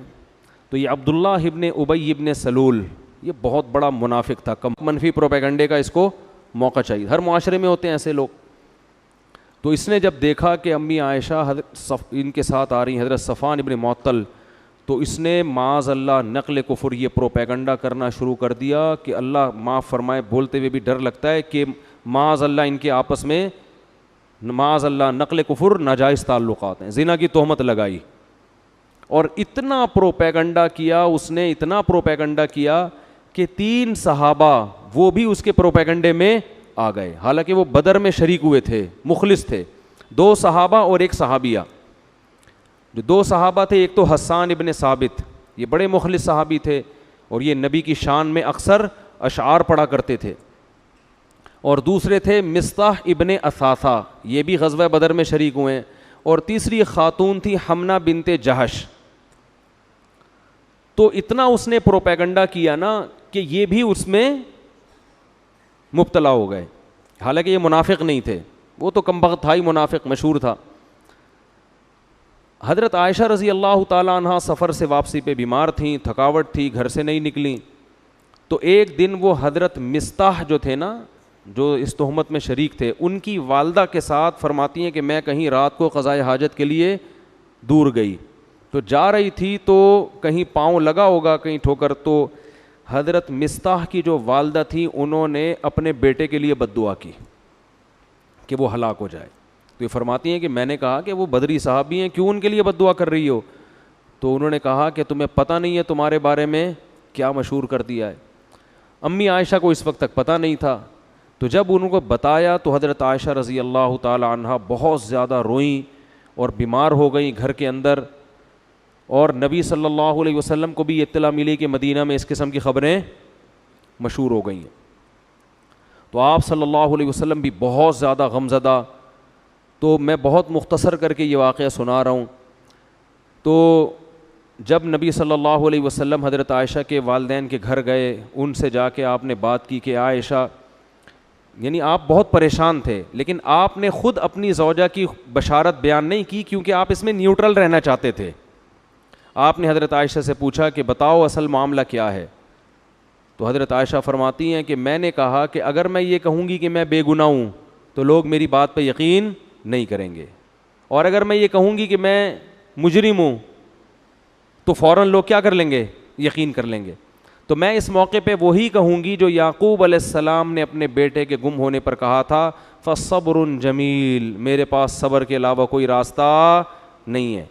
تو یہ عبداللہ ابن ابی ابن سلول, یہ بہت بڑا منافق تھا. منفی پروپیگنڈے کا اس کو موقع چاہیے, ہر معاشرے میں ہوتے ہیں ایسے لوگ. تو اس نے جب دیکھا کہ امی عائشہ ان کے ساتھ آ رہی ہیں حضرت صفوان ابن معطل, تو اس نے معاذ اللہ نقل کفر یہ پروپیگنڈا کرنا شروع کر دیا کہ اللہ معاف فرمائے, بولتے ہوئے بھی ڈر لگتا ہے کہ معاذ اللہ ان کے آپس میں معاذ اللہ نقل کفر ناجائز تعلقات ہیں, زنا کی تہمت لگائی. اور اتنا پروپیگنڈا کیا اس نے, اتنا پروپیگنڈا کیا کہ 3 صحابہ وہ بھی اس کے پروپیگنڈے میں آ گئے, حالانکہ وہ بدر میں شریک ہوئے تھے, مخلص تھے. 2 صحابہ اور 1 صحابیہ. جو 2 صحابہ تھے, ایک تو حسان ابن ثابت, یہ بڑے مخلص صحابی تھے اور یہ نبی کی شان میں اکثر اشعار پڑھا کرتے تھے. اور دوسرے تھے مصطح ابن اثاثہ, یہ بھی غزوہ بدر میں شریک ہوئے ہیں. اور تیسری ایک خاتون تھی حمنہ بنت جہش. تو اتنا اس نے پروپیگنڈا کیا نا کہ یہ بھی اس میں مبتلا ہو گئے, حالانکہ یہ منافق نہیں تھے, وہ تو کمبخت تھا ہی, منافق مشہور تھا. حضرت عائشہ رضی اللہ تعالیٰ عنہ سفر سے واپسی پہ بیمار تھیں, تھکاوٹ تھی, گھر سے نہیں نکلیں. تو ایک دن وہ حضرت مصطح جو تھے نا, جو اس تہمت میں شریک تھے, ان کی والدہ کے ساتھ فرماتی ہیں کہ میں کہیں رات کو قضائے حاجت کے لیے دور گئی, تو جا رہی تھی تو کہیں پاؤں لگا ہوگا کہیں ٹھوکر, تو حضرت مصطح کی جو والدہ تھی انہوں نے اپنے بیٹے کے لیے بد دعا کی کہ وہ ہلاک ہو جائے. تو یہ فرماتی ہیں کہ میں نے کہا کہ وہ بدری صحابی ہیں, کیوں ان کے لیے بد دعا کر رہی ہو؟ تو انہوں نے کہا کہ تمہیں پتہ نہیں ہے تمہارے بارے میں کیا مشہور کر دیا ہے. امی عائشہ کو اس وقت تک پتہ نہیں تھا. تو جب انہوں کو بتایا تو حضرت عائشہ رضی اللہ تعالی عنہ بہت زیادہ روئیں اور بیمار ہو گئیں گھر کے اندر. اور نبی صلی اللہ علیہ وسلم کو بھی اطلاع ملی کہ مدینہ میں اس قسم کی خبریں مشہور ہو گئی ہیں. تو آپ صلی اللہ علیہ وسلم بھی بہت زیادہ غمزدہ. تو میں بہت مختصر کر کے یہ واقعہ سنا رہا ہوں. تو جب نبی صلی اللہ علیہ وسلم حضرت عائشہ کے والدین کے گھر گئے, ان سے جا کے آپ نے بات کی کہ عائشہ, یعنی آپ بہت پریشان تھے, لیکن آپ نے خود اپنی زوجہ کی بشارت بیان نہیں کی کیونکہ آپ اس میں نیوٹرل رہنا چاہتے تھے. آپ نے حضرت عائشہ سے پوچھا کہ بتاؤ اصل معاملہ کیا ہے. تو حضرت عائشہ فرماتی ہیں کہ میں نے کہا کہ اگر میں یہ کہوں گی کہ میں بے گناہ ہوں تو لوگ میری بات پہ یقین نہیں کریں گے, اور اگر میں یہ کہوں گی کہ میں مجرم ہوں تو فوراً لوگ کیا کر لیں گے, یقین کر لیں گے. تو تو میں اس موقع پہ وہی کہوں گی جو یعقوب علیہ السلام نے اپنے بیٹے کے گم ہونے پر کہا تھا، فصبر جمیل، میرے پاس صبر کے علاوہ کوئی راستہ نہیں ہے۔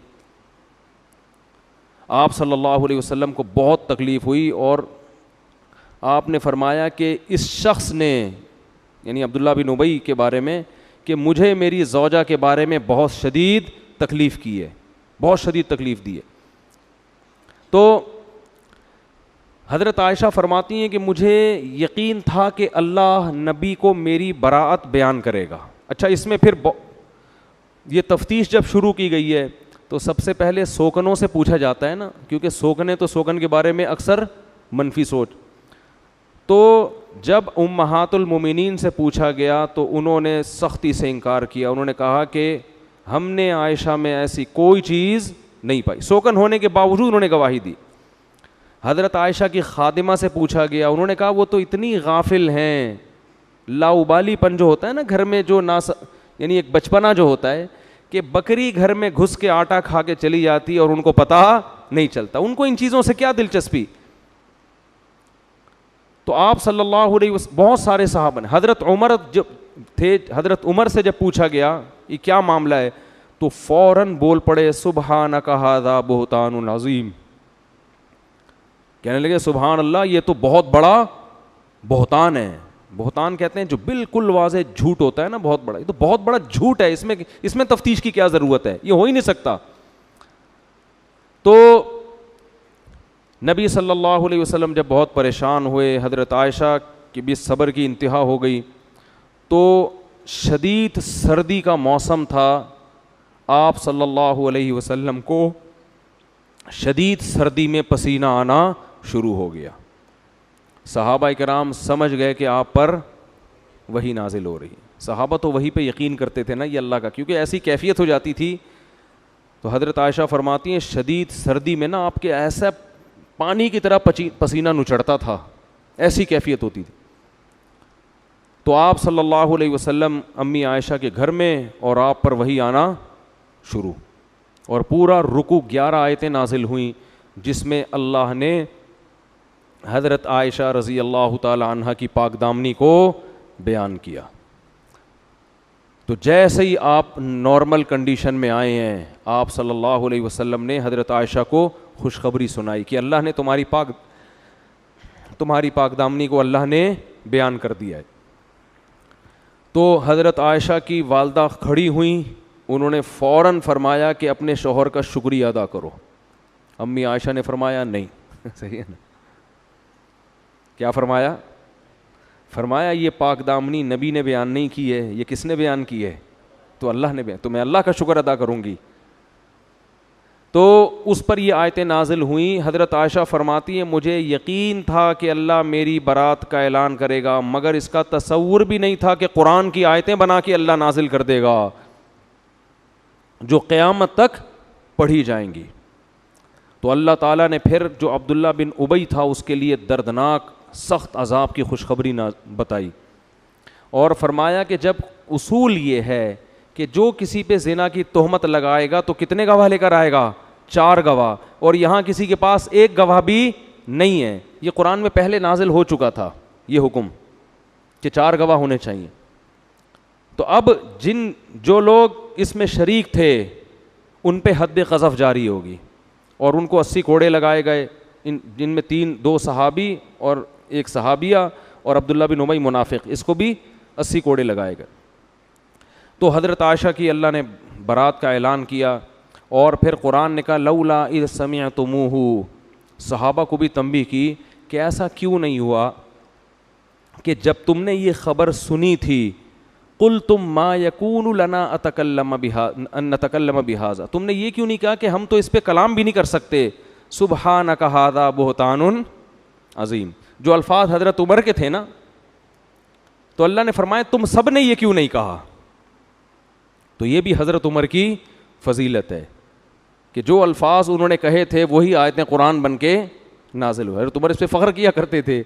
آپ صلی اللہ علیہ وسلم کو بہت تکلیف ہوئی، اور آپ نے فرمایا کہ اس شخص نے، یعنی عبداللہ بن ابی کے بارے میں، کہ مجھے میری زوجہ کے بارے میں بہت شدید تکلیف کی ہے، بہت شدید تکلیف دی ہے۔ تو حضرت عائشہ فرماتی ہیں کہ مجھے یقین تھا کہ اللہ نبی کو میری براءت بیان کرے گا۔ اچھا، اس میں پھر یہ تفتیش جب شروع کی گئی ہے تو سب سے پہلے سوکنوں سے پوچھا جاتا ہے نا، کیونکہ سوکنے تو سوکن کے بارے میں اکثر منفی سوچ۔ تو جب امہات المومنین سے پوچھا گیا تو انہوں نے سختی سے انکار کیا، انہوں نے کہا کہ ہم نے عائشہ میں ایسی کوئی چیز نہیں پائی، سوکن ہونے کے باوجود انہوں نے گواہی دی۔ حضرت عائشہ کی خادمہ سے پوچھا گیا، انہوں نے کہا وہ تو اتنی غافل ہیں، لاؤبالی پن جو ہوتا ہے نا گھر میں، جو یعنی ایک بچپنا جو ہوتا ہے کہ بکری گھر میں گھس کے آٹا کھا کے چلی جاتی ہے اور ان کو پتہ نہیں چلتا، ان کو ان چیزوں سے کیا دلچسپی۔ تو آپ صلی اللہ علیہ وسلم، بہت سارے صحابہ نے، حضرت عمر جب تھے، حضرت عمر سے جب پوچھا گیا یہ کیا معاملہ ہے تو فوراً بول پڑے سبحانک ھذا بہتان عظیم، کہنے لگے سبحان اللہ، یہ تو بہت بڑا بہتان ہے۔ بہتان کہتے ہیں جو بالکل واضح جھوٹ ہوتا ہے نا، بہت بڑا، یہ تو بہت بڑا جھوٹ ہے، اس میں تفتیش کی کیا ضرورت ہے، یہ ہو ہی نہیں سکتا۔ تو نبی صلی اللہ علیہ وسلم جب بہت پریشان ہوئے، حضرت عائشہ کی بھی صبر کی انتہا ہو گئی، تو شدید سردی کا موسم تھا، آپ صلی اللہ علیہ وسلم کو شدید سردی میں پسینہ آنا شروع ہو گیا۔ صحابہ کرام سمجھ گئے کہ آپ پر وحی نازل ہو رہی ہے۔ صحابہ تو وحی پہ یقین کرتے تھے نا، یہ اللہ کا، کیونکہ ایسی کیفیت ہو جاتی تھی۔ تو حضرت عائشہ فرماتی ہیں شدید سردی میں نا آپ کے ایسا پانی کی طرح پسینہ نچڑتا تھا، ایسی کیفیت ہوتی تھی۔ تو آپ صلی اللہ علیہ وسلم امی عائشہ کے گھر میں، اور آپ پر وحی آنا شروع، اور پورا رکوع 11 آیتیں نازل ہوئیں جس میں اللہ نے حضرت عائشہ رضی اللہ تعالی عنہ کی پاک دامنی کو بیان کیا۔ تو جیسے ہی آپ نارمل کنڈیشن میں آئے ہیں، آپ صلی اللہ علیہ وسلم نے حضرت عائشہ کو خوشخبری سنائی کہ اللہ نے تمہاری پاک دامنی کو اللہ نے بیان کر دیا ہے۔ تو حضرت عائشہ کی والدہ کھڑی ہوئیں، انہوں نے فوراً فرمایا کہ اپنے شوہر کا شکریہ ادا کرو۔ امی عائشہ نے فرمایا نہیں، صحیح ہے نا، کیا فرمایا؟ فرمایا یہ پاک دامنی نبی نے بیان نہیں کی ہے، یہ کس نے بیان کی ہے؟ تو اللہ نے بیان، تو میں اللہ کا شکر ادا کروں گی۔ تو اس پر یہ آیتیں نازل ہوئیں۔ حضرت عائشہ فرماتی ہیں مجھے یقین تھا کہ اللہ میری برات کا اعلان کرے گا، مگر اس کا تصور بھی نہیں تھا کہ قرآن کی آیتیں بنا کے اللہ نازل کر دے گا جو قیامت تک پڑھی جائیں گی۔ تو اللہ تعالیٰ نے پھر جو عبداللہ بن ابی تھا اس کے لیے دردناک سخت عذاب کی خوشخبری بتائی، اور فرمایا کہ جب اصول یہ ہے کہ جو کسی پہ زنا کی تہمت لگائے گا تو کتنے گواہ لے کر آئے گا؟ 4 گواہ، اور یہاں کسی کے پاس 1 گواہ بھی نہیں ہے۔ یہ قرآن میں پہلے نازل ہو چکا تھا یہ حکم کہ 4 گواہ ہونے چاہیے۔ تو اب جو لوگ اس میں شریک تھے ان پہ حد قذف جاری ہوگی، اور ان کو 80 کوڑے لگائے گئے، جن میں 2 صحابی اور 1 صحابیہ اور عبداللہ بن ابی منافق، اس کو بھی 80 کوڑے لگائے گئے۔ تو حضرت عائشہ کی اللہ نے برات کا اعلان کیا، اور پھر قرآن نے کہا لولا اذ سمعتموہ، صحابہ کو بھی تنبیہ کی کہ ایسا کیوں نہیں ہوا کہ جب تم نے یہ خبر سنی تھی قلتم ما یکون لنا ان نتکلم بہذا، تم نے یہ کیوں نہیں کہا کہ ہم تو اس پہ کلام بھی نہیں کر سکتے، سبحانک ھذا بہتان عظیم، جو الفاظ حضرت عمر کے تھے نا، تو اللہ نے فرمایا تم سب نے یہ کیوں نہیں کہا۔ تو یہ بھی حضرت عمر کی فضیلت ہے کہ جو الفاظ انہوں نے کہے تھے وہی آیتیں قرآن بن کے نازل ہوئے۔ حضرت عمر اس پہ فخر کیا کرتے تھے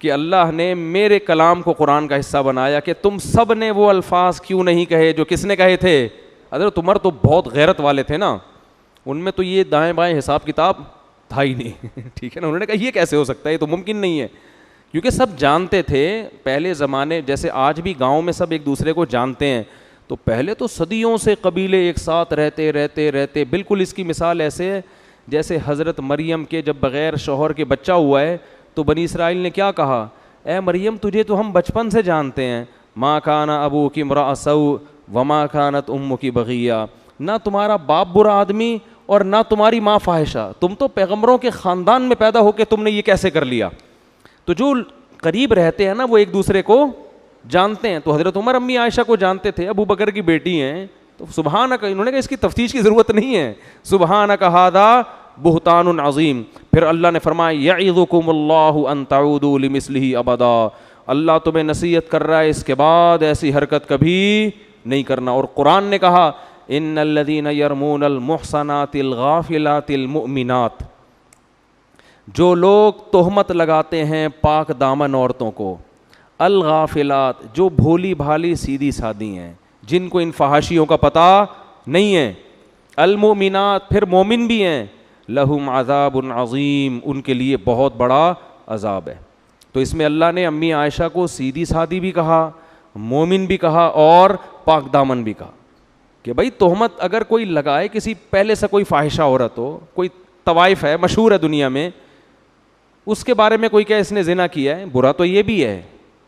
کہ اللہ نے میرے کلام کو قرآن کا حصہ بنایا، کہ تم سب نے وہ الفاظ کیوں نہیں کہے جو کس نے کہے تھے؟ حضرت عمر تو بہت غیرت والے تھے نا، ان میں تو یہ دائیں بائیں حساب کتاب تھا ہی نہیں ٹھیک ہے نا. انہوں نے کہا یہ کیسے ہو سکتا ہے, یہ تو ممکن نہیں ہے, کیونکہ سب جانتے تھے پہلے زمانے, جیسے آج بھی گاؤں میں سب ایک دوسرے کو جانتے ہیں, تو پہلے تو صدیوں سے قبیلے ایک ساتھ رہتے رہتے رہتے. بالکل اس کی مثال ایسے ہے جیسے حضرت مریم کے جب بغیر شوہر کے بچہ ہوا ہے تو بنی اسرائیل نے کیا کہا, اے مریم تجھے تو ہم بچپن سے جانتے ہیں, ما کان ابوک امرأ سوء وما کانت امک بغیہ, نہ تمہارا باپ برا آدمی اور نہ تمہاری ماں فاحشہ, تم تو پیغمبروں کے خاندان میں پیدا ہو کے تم نے یہ کیسے کر لیا. تو جو قریب رہتے ہیں نا وہ ایک دوسرے کو جانتے ہیں. تو حضرت عمر امی عائشہ کو جانتے تھے, ابو بکر کی بیٹی ہیں, تو سبحانک, انہوں نے کہا اس کی تفتیش کی ضرورت نہیں ہے, سبحانک ھذا بہتان عظیم. پھر اللہ نے فرمایا یعظکم اللہ ان تعودوا لمثلہ ابدا, اللہ تمہیں نصیحت کر رہا ہے اس کے بعد ایسی حرکت کبھی نہیں کرنا. اور قرآن نے کہا ان الذین یرمون المحصنات الغافلات المؤمنات, جو لوگ تہمت لگاتے ہیں پاک دامن عورتوں کو, الغافلات جو بھولی بھالی سیدھی سادھی ہیں, جن کو ان فحاشیوں کا پتہ نہیں ہے, المؤمنات پھر مومن بھی ہیں, لہم عذاب عظیم ان کے لیے بہت بڑا عذاب ہے. تو اس میں اللہ نے امی عائشہ کو سیدھی سادھی بھی کہا, مومن بھی کہا اور پاک دامن بھی کہا کہ بھائی تہمت اگر کوئی لگائے کسی پہلے سے کوئی فاحشہ عورت ہو, کوئی طوائف ہے مشہور ہے دنیا میں, اس کے بارے میں کوئی کہ اس نے زنا کیا ہے, برا تو یہ بھی ہے,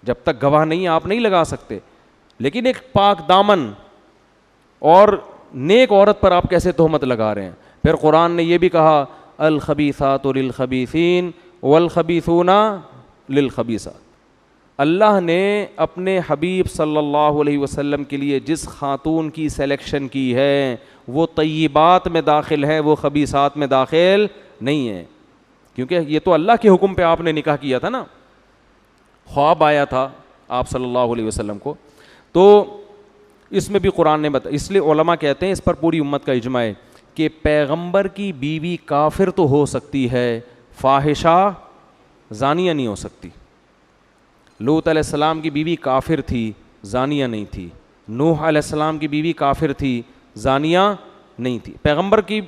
جب تک گواہ نہیں آپ نہیں لگا سکتے, لیکن ایک پاک دامن اور نیک عورت پر آپ کیسے تہمت لگا رہے ہیں. پھر قرآن نے یہ بھی کہا الخبیثات للخبیثین والخبیثون للخبیثات, اللہ نے اپنے حبیب صلی اللہ علیہ وسلم کے لیے جس خاتون کی سلیکشن کی ہے وہ طیبات میں داخل ہے, وہ خبیثات میں داخل نہیں ہے, کیونکہ یہ تو اللہ کے حکم پہ آپ نے نکاح کیا تھا نا, خواب آیا تھا آپ صلی اللہ علیہ وسلم کو, تو اس میں بھی قرآن نے بتا. اس لیے علماء کہتے ہیں اس پر پوری امت کا اجماع ہے کہ پیغمبر کی بیوی کافر تو ہو سکتی ہے, فاحشہ زانیہ نہیں ہو سکتی. لوط علیہ السلام کی بیوی کافر تھی, زانیہ نہیں تھی. نوح علیہ السلام کی بیوی کافر تھی, زانیہ نہیں تھی. پیغمبر کی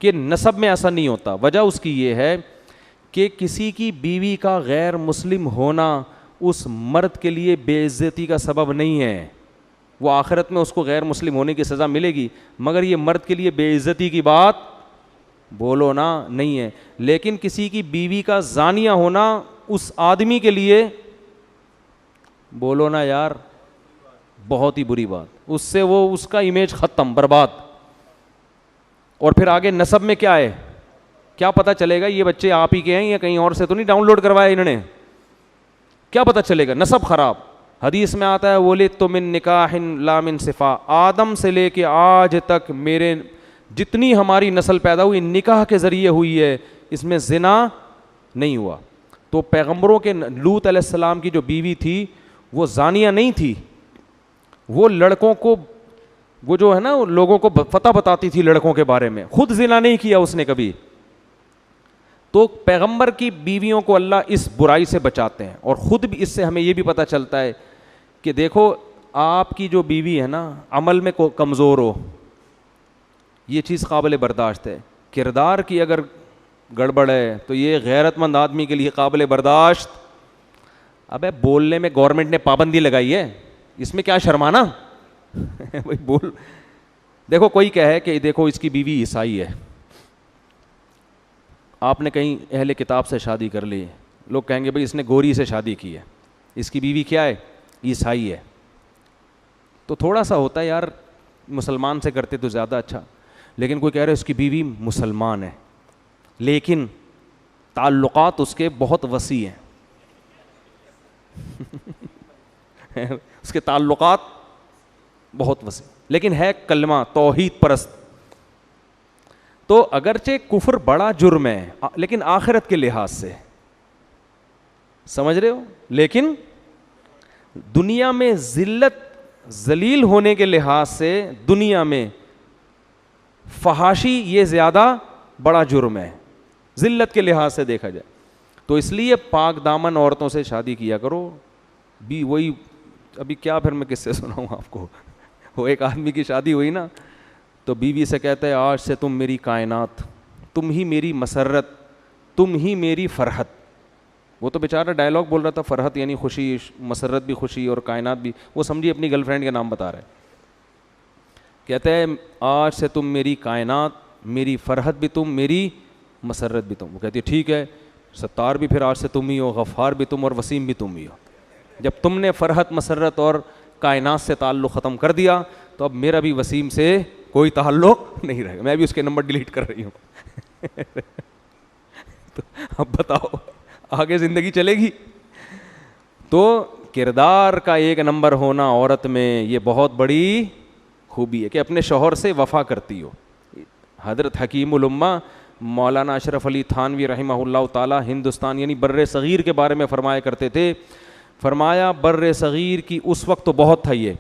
کہ نسب میں ایسا نہیں ہوتا. وجہ اس کی یہ ہے کہ کسی کی بیوی کا غیر مسلم ہونا اس مرد کے لیے بے عزتی کا سبب نہیں ہے. وہ آخرت میں اس کو غیر مسلم ہونے کی سزا ملے گی, مگر یہ مرد کے لیے بے عزتی کی بات بولو نا نہیں ہے. لیکن کسی کی بیوی کا زانیہ ہونا اس آدمی کے لیے بولو نا یار بہت ہی بری بات, اس سے وہ اس کا امیج ختم, برباد. اور پھر آگے نسب میں کیا ہے, کیا پتہ چلے گا یہ بچے آپ ہی کے ہیں یا کہیں اور سے تو نہیں ڈاؤن لوڈ کروایا انہوں نے, کیا پتہ چلے گا, نسب خراب. حدیث میں آتا ہے ولدت من نکاح لا من صفا, آدم سے لے کے آج تک میرے جتنی ہماری نسل پیدا ہوئی نکاح کے ذریعے ہوئی ہے, اس میں زنا نہیں ہوا. تو پیغمبروں کے لوط علیہ السلام کی جو بیوی تھی وہ زانیہ نہیں تھی, وہ لڑکوں کو, وہ جو ہے نا لوگوں کو فتح بتاتی تھی لڑکوں کے بارے میں, خود زنا نہیں کیا اس نے کبھی. تو پیغمبر کی بیویوں کو اللہ اس برائی سے بچاتے ہیں. اور خود بھی اس سے ہمیں یہ بھی پتہ چلتا ہے کہ دیکھو آپ کی جو بیوی ہے نا عمل میں کمزور ہو, یہ چیز قابل برداشت ہے. کردار کی اگر گڑبڑ ہے تو یہ غیرت مند آدمی کے لیے قابل برداشت. ابے بولنے میں گورنمنٹ نے پابندی لگائی ہے, اس میں کیا شرمانا بھائی بول. دیکھو کوئی کہے کہ دیکھو اس کی بیوی عیسائی ہے, آپ نے کہیں اہل کتاب سے شادی کر لی, لوگ کہیں گے بھائی اس نے گوری سے شادی کی ہے, اس کی بیوی کیا ہے, عیسائی ہے. تو تھوڑا سا ہوتا ہے یار مسلمان سے کرتے تو زیادہ اچھا. لیکن کوئی کہہ رہا ہے اس کی بیوی مسلمان ہے لیکن تعلقات اس کے بہت وسیع ہیں اس کے تعلقات بہت وسیع, لیکن ہے کلمہ توحید پرست. تو اگرچہ کفر بڑا جرم ہے لیکن آخرت کے لحاظ سے, سمجھ رہے ہو, لیکن دنیا میں ذلت ذلیل ہونے کے لحاظ سے دنیا میں فحاشی یہ زیادہ بڑا جرم ہے ذلت کے لحاظ سے دیکھا جائے. تو اس لیے پاک دامن عورتوں سے شادی کیا کرو. بھی وہی ابھی کیا پھر میں کس سے سناؤں آپ کو, وہ ایک آدمی کی شادی ہوئی نا تو بیوی سے کہتا ہے آج سے تم میری کائنات, تم ہی میری مسرت, تم ہی میری فرحت. وہ تو بیچارہ ڈائلاگ بول رہا تھا, فرحت یعنی خوشی, مسرت بھی خوشی اور کائنات بھی, وہ سمجھی اپنی گرل فرینڈ کا نام بتا رہا ہے. کہتا ہے آج سے تم میری کائنات, میری فرحت بھی تم, میری مسرت بھی تم. وہ کہتی ہے ٹھیک ہے, ستار بھی پھر آج سے تم ہی ہو, غفار بھی تم اور وسیم بھی تم ہی ہو. جب تم نے فرحت, مسرت اور کائنات سے تعلق ختم کر دیا تو اب میرا بھی وسیم سے کوئی تعلق نہیں رہے گا, میں بھی اس کے نمبر ڈیلیٹ کر رہی ہوں. تو اب بتاؤ آگے زندگی چلے گی؟ تو کردار کا ایک نمبر ہونا عورت میں یہ بہت بڑی خوبی ہے کہ اپنے شوہر سے وفا کرتی ہو. حضرت حکیم الامہ مولانا اشرف علی تھانوی رحمہ اللہ تعالی ہندوستان یعنی بر صغیر کے بارے میں فرمایا کرتے تھے, فرمایا بر صغیر کی اس وقت تو بہت تھا, یہ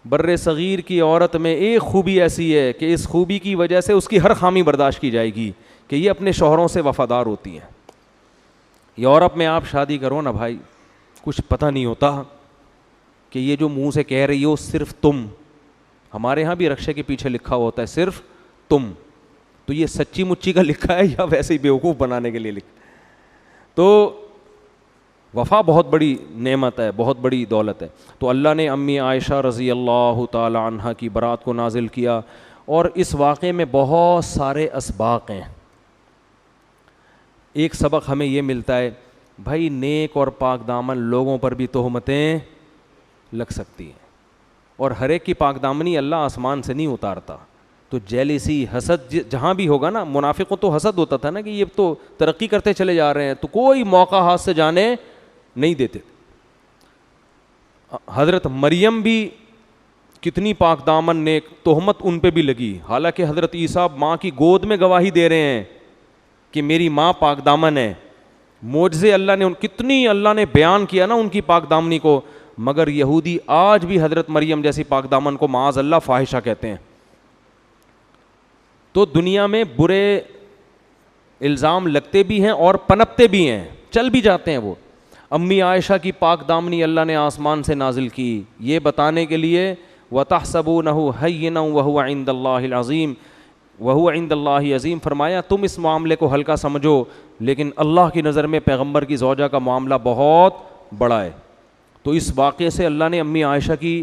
بر صغیر کی عورت میں ایک خوبی ایسی ہے کہ اس خوبی کی وجہ سے اس کی ہر خامی برداشت کی جائے گی کہ یہ اپنے شوہروں سے وفادار ہوتی ہیں. یورپ میں آپ شادی کرو نا بھائی, کچھ پتہ نہیں ہوتا کہ یہ جو منہ سے کہہ رہی ہو صرف تم, ہمارے ہاں بھی رکشے کے پیچھے لکھا ہوا ہوتا ہے صرف تم, تو یہ سچی مچی کا لکھا ہے یا ویسے ہی بیوقوف بنانے کے لیے لکھا؟ تو وفا بہت بڑی نعمت ہے, بہت بڑی دولت ہے. تو اللہ نے امی عائشہ رضی اللہ تعالی عنہ کی برات کو نازل کیا, اور اس واقعے میں بہت سارے اسباق ہیں. ایک سبق ہمیں یہ ملتا ہے بھائی, نیک اور پاک دامن لوگوں پر بھی تہمتیں لگ سکتی ہیں, اور ہر ایک کی پاک دامنی اللہ آسمان سے نہیں اتارتا. تو جیلیسی, حسد جہاں بھی ہوگا نا, منافقوں تو حسد ہوتا تھا نا کہ یہ تو ترقی کرتے چلے جا رہے ہیں, تو کوئی موقع ہاتھ سے جانے نہیں دیتے. حضرت مریم بھی کتنی پاک دامن, نیک, تہمت ان پہ بھی لگی, حالانکہ حضرت عیسیٰ ماں کی گود میں گواہی دے رہے ہیں کہ میری ماں پاک دامن ہے. معجزے اللہ نے کتنی اللہ نے بیان کیا نا ان کی پاک دامنی کو, مگر یہودی آج بھی حضرت مریم جیسی پاک دامن کو معاذ اللہ فاحشہ کہتے ہیں. تو دنیا میں برے الزام لگتے بھی ہیں اور پنپتے بھی ہیں, چل بھی جاتے ہیں وہ. امی عائشہ کی پاک دامنی اللہ نے آسمان سے نازل کی یہ بتانے کے لیے, وَتَحْسَبُونَهُ هَيِّنًا وَهُوَ عِندَ اللَّهِ الْعَظِيمِ وَهُوَ عِندَ اللَّهِ عَظِيمٌ, فرمایا تم اس معاملے کو ہلکا سمجھو لیکن اللہ کی نظر میں پیغمبر کی زوجہ کا معاملہ بہت بڑا ہے. تو اس واقعے سے اللہ نے امی عائشہ کی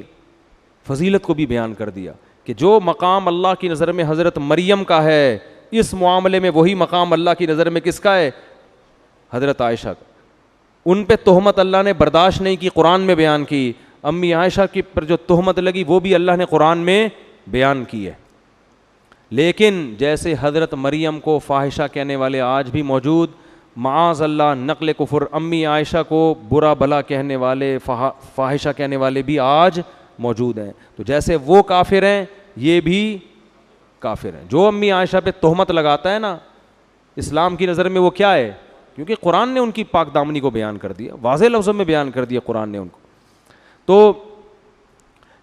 فضیلت کو بھی بیان کر دیا کہ جو مقام اللہ کی نظر میں حضرت مریم کا ہے, اس معاملے میں وہی مقام اللہ کی نظر میں کس کا ہے؟ حضرت عائشہ کا. ان پہ تہمت اللہ نے برداشت نہیں کی, قرآن میں بیان کی. امی عائشہ کی پر جو تہمت لگی وہ بھی اللہ نے قرآن میں بیان کی ہے. لیکن جیسے حضرت مریم کو فاحشہ کہنے والے آج بھی موجود, معاذ اللہ نقل کفر, امی عائشہ کو برا بھلا کہنے والے, فاحشہ کہنے والے بھی آج موجود ہیں. تو جیسے وہ کافر ہیں یہ بھی کافر ہیں. جو امی عائشہ پہ تہمت لگاتا ہے نا, اسلام کی نظر میں وہ کیا ہے؟ کیونکہ قرآن نے ان کی پاک دامنی کو بیان کر دیا, واضح لفظوں میں بیان کر دیا قرآن نے ان کو. تو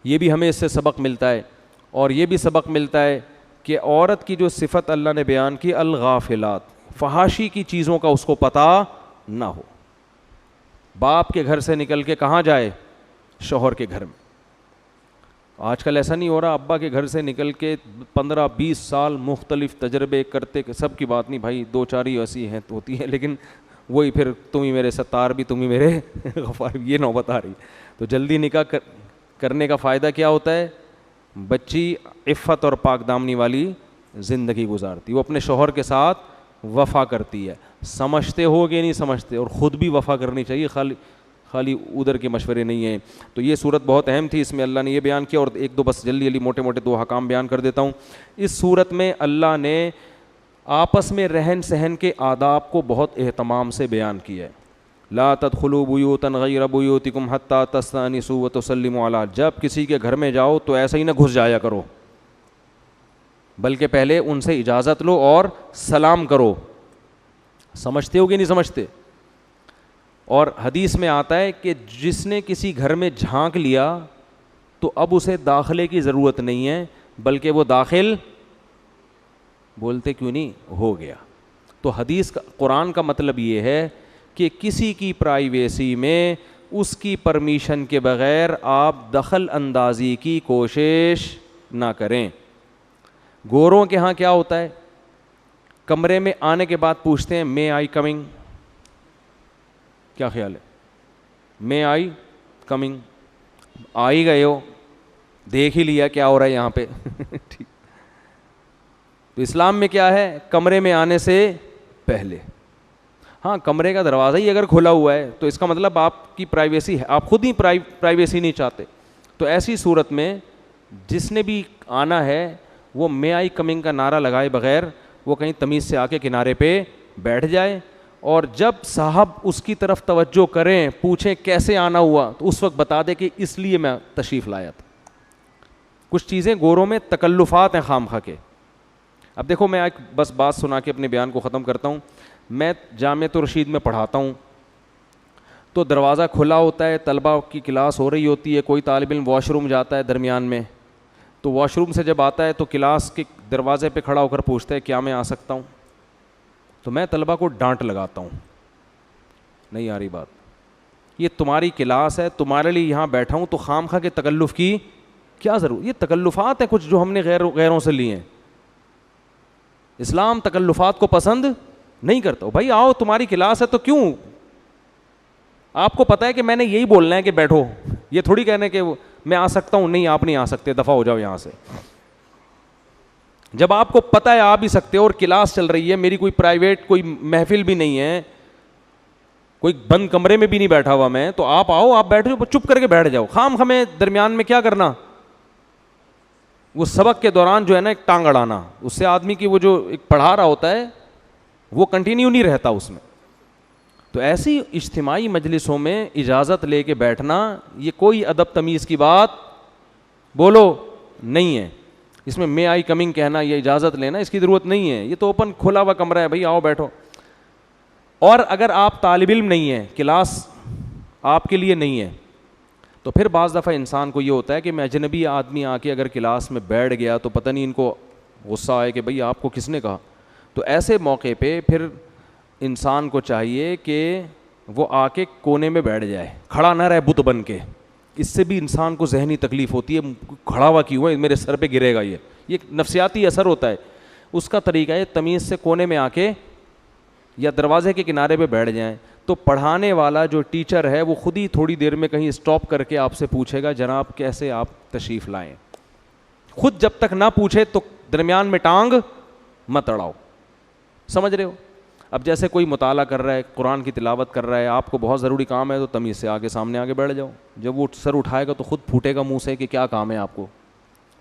یہ بھی ہمیں اس سے سبق ملتا ہے. اور یہ بھی سبق ملتا ہے کہ عورت کی جو صفت اللہ نے بیان کی, الغافلات, فحاشی کی چیزوں کا اس کو پتہ نہ ہو. باپ کے گھر سے نکل کے کہاں جائے؟ شوہر کے گھر میں. آج کل ایسا نہیں ہو رہا, ابا کے گھر سے نکل کے 15-20 سال مختلف تجربے کرتے, سب کی بات نہیں بھائی, 2-4 ہی ایسی ہیں تو ہوتی ہیں, لیکن وہی پھر تم ہی میرے ستار بھی, تم ہی میرے غفار, یہ نوبت آ رہی. تو جلدی نکاح کرنے کا فائدہ کیا ہوتا ہے؟ بچی عفت اور پاک دامنی والی زندگی گزارتی, وہ اپنے شوہر کے ساتھ وفا کرتی ہے. سمجھتے ہو کہ نہیں سمجھتے, اور خود بھی وفا کرنی چاہیے, خالی ادھر کے مشورے نہیں ہیں. تو یہ صورت بہت اہم تھی, اس میں اللہ نے یہ بیان کیا. اور ایک دو بس جلدی موٹے 2 حکام بیان کر دیتا ہوں. اس صورت میں اللہ نے آپس میں رہن سہن کے آداب کو بہت اہتمام سے بیان کیا ہے. لا تدخلوا بیوتا غیر بیوتکم حتی تستأنسوا وتسلموا علی, جب کسی کے گھر میں جاؤ تو ایسا ہی نہ گھس جایا کرو, بلکہ پہلے ان سے اجازت لو اور سلام کرو. سمجھتے ہو کہ نہیں سمجھتے؟ اور حدیث میں آتا ہے کہ جس نے کسی گھر میں جھانک لیا تو اب اسے داخلے کی ضرورت نہیں ہے, بلکہ وہ داخل, بولتے کیوں نہیں, ہو گیا. تو حدیث کا, قرآن کا مطلب یہ ہے کہ کسی کی پرائیویسی میں اس کی پرمیشن کے بغیر آپ دخل اندازی کی کوشش نہ کریں. گوروں کے ہاں کیا ہوتا ہے, کمرے میں آنے کے بعد پوچھتے ہیں مے آئی کمنگ؟ کیا خیال ہے؟ مے آئی کمنگ؟ آ ہی گئے ہو, دیکھ ہی لیا کیا ہو رہا ہے یہاں پہ. ٹھیک. تو اسلام میں کیا ہے؟ کمرے میں آنے سے پہلے. ہاں, کمرے کا دروازہ ہی اگر کھلا ہوا ہے تو اس کا مطلب آپ کی پرائیویسی ہے, آپ خود ہی پرائیویسی نہیں چاہتے. تو ایسی صورت میں جس نے بھی آنا ہے وہ مے آئی کمنگ کا نعرہ لگائے بغیر وہ کہیں تمیز سے آ کے کنارے پہ بیٹھ جائے, اور جب صاحب اس کی طرف توجہ کریں, پوچھیں کیسے آنا ہوا, تو اس وقت بتا دے کہ اس لیے میں تشریف لایا تھا. کچھ چیزیں گوروں میں تکلفات ہیں خام خواہ کے. اب دیکھو میں ایک بس بات سنا کے اپنے بیان کو ختم کرتا ہوں. میں جامعۃ الرشید میں پڑھاتا ہوں تو دروازہ کھلا ہوتا ہے, طلبہ کی کلاس ہو رہی ہوتی ہے, کوئی طالب علم واش روم جاتا ہے درمیان میں, تو واش روم سے جب آتا ہے تو کلاس کے دروازے پہ کھڑا ہو کر پوچھتا ہے کیا میں آ سکتا ہوں؟ تو میں طلبہ کو ڈانٹ لگاتا ہوں, نہیں آ رہی بات, یہ تمہاری کلاس ہے, تمہارے لیے یہاں بیٹھا ہوں, تو خام خواہ کے تکلف کی کیا ضرورت؟ یہ تکلفات ہیں کچھ جو ہم نے غیروں سے لیے ہیں. اسلام تکلفات کو پسند نہیں کرتا. بھائی آؤ, تمہاری کلاس ہے تو کیوں, آپ کو پتا ہے کہ میں نے یہی بولنا ہے کہ بیٹھو, یہ تھوڑی کہنے کہ میں آ سکتا ہوں, نہیں آپ نہیں آ سکتے, دفعہ ہو جاؤ یہاں سے. جب آپ کو پتا ہے آ بھی سکتے ہو اور کلاس چل رہی ہے, میری کوئی پرائیویٹ کوئی محفل بھی نہیں ہے, کوئی بند کمرے میں بھی نہیں بیٹھا ہوا میں, تو آپ آؤ, آپ بیٹھو, چپ کر کے بیٹھ جاؤ. خام ہمیں درمیان میں کیا کرنا, وہ سبق کے دوران جو ہے نا ایک ٹانگ اڑانا, اس سے آدمی کی وہ جو ایک پڑھا رہا ہوتا ہے وہ کنٹینیو نہیں رہتا اس میں. تو ایسی اجتماعی مجلسوں میں اجازت لے کے بیٹھنا یہ کوئی ادب تمیز کی بات بولو نہیں ہے. اس میں مے آئی کمنگ کہنا, یہ اجازت لینا, اس کی ضرورت نہیں ہے. یہ تو اوپن کھلا ہوا کمرہ ہے, بھائی آؤ بیٹھو. اور اگر آپ طالب علم نہیں ہیں, کلاس آپ کے لیے نہیں ہے, تو پھر بعض دفعہ انسان کو یہ ہوتا ہے کہ میں اجنبی آدمی آ کے اگر کلاس میں بیٹھ گیا تو پتہ نہیں ان کو غصہ آئے کہ بھئی آپ کو کس نے کہا. تو ایسے موقع پہ پھر انسان کو چاہیے کہ وہ آ کے کونے میں بیٹھ جائے, کھڑا نہ رہے بت بن کے. اس سے بھی انسان کو ذہنی تکلیف ہوتی ہے, کھڑا ہوا کیوں ہے, میرے سر پہ گرے گا, یہ ایک نفسیاتی اثر ہوتا ہے. اس کا طریقہ ہے تمیز سے کونے میں آ کے یا دروازے کے کنارے پہ بیٹھ جائیں. تو پڑھانے والا جو ٹیچر ہے وہ خود ہی تھوڑی دیر میں کہیں اسٹاپ کر کے آپ سے پوچھے گا جناب کیسے آپ تشریف لائیں. خود جب تک نہ پوچھے تو درمیان میں ٹانگ مت اڑاؤ. سمجھ رہے ہو؟ اب جیسے کوئی مطالعہ کر رہا ہے, قرآن کی تلاوت کر رہا ہے, آپ کو بہت ضروری کام ہے, تو تمیز سے آگے سامنے آگے بیٹھ جاؤ. جب وہ سر اٹھائے گا تو خود پھوٹے گا منہ سے کہ کیا کام ہے آپ کو,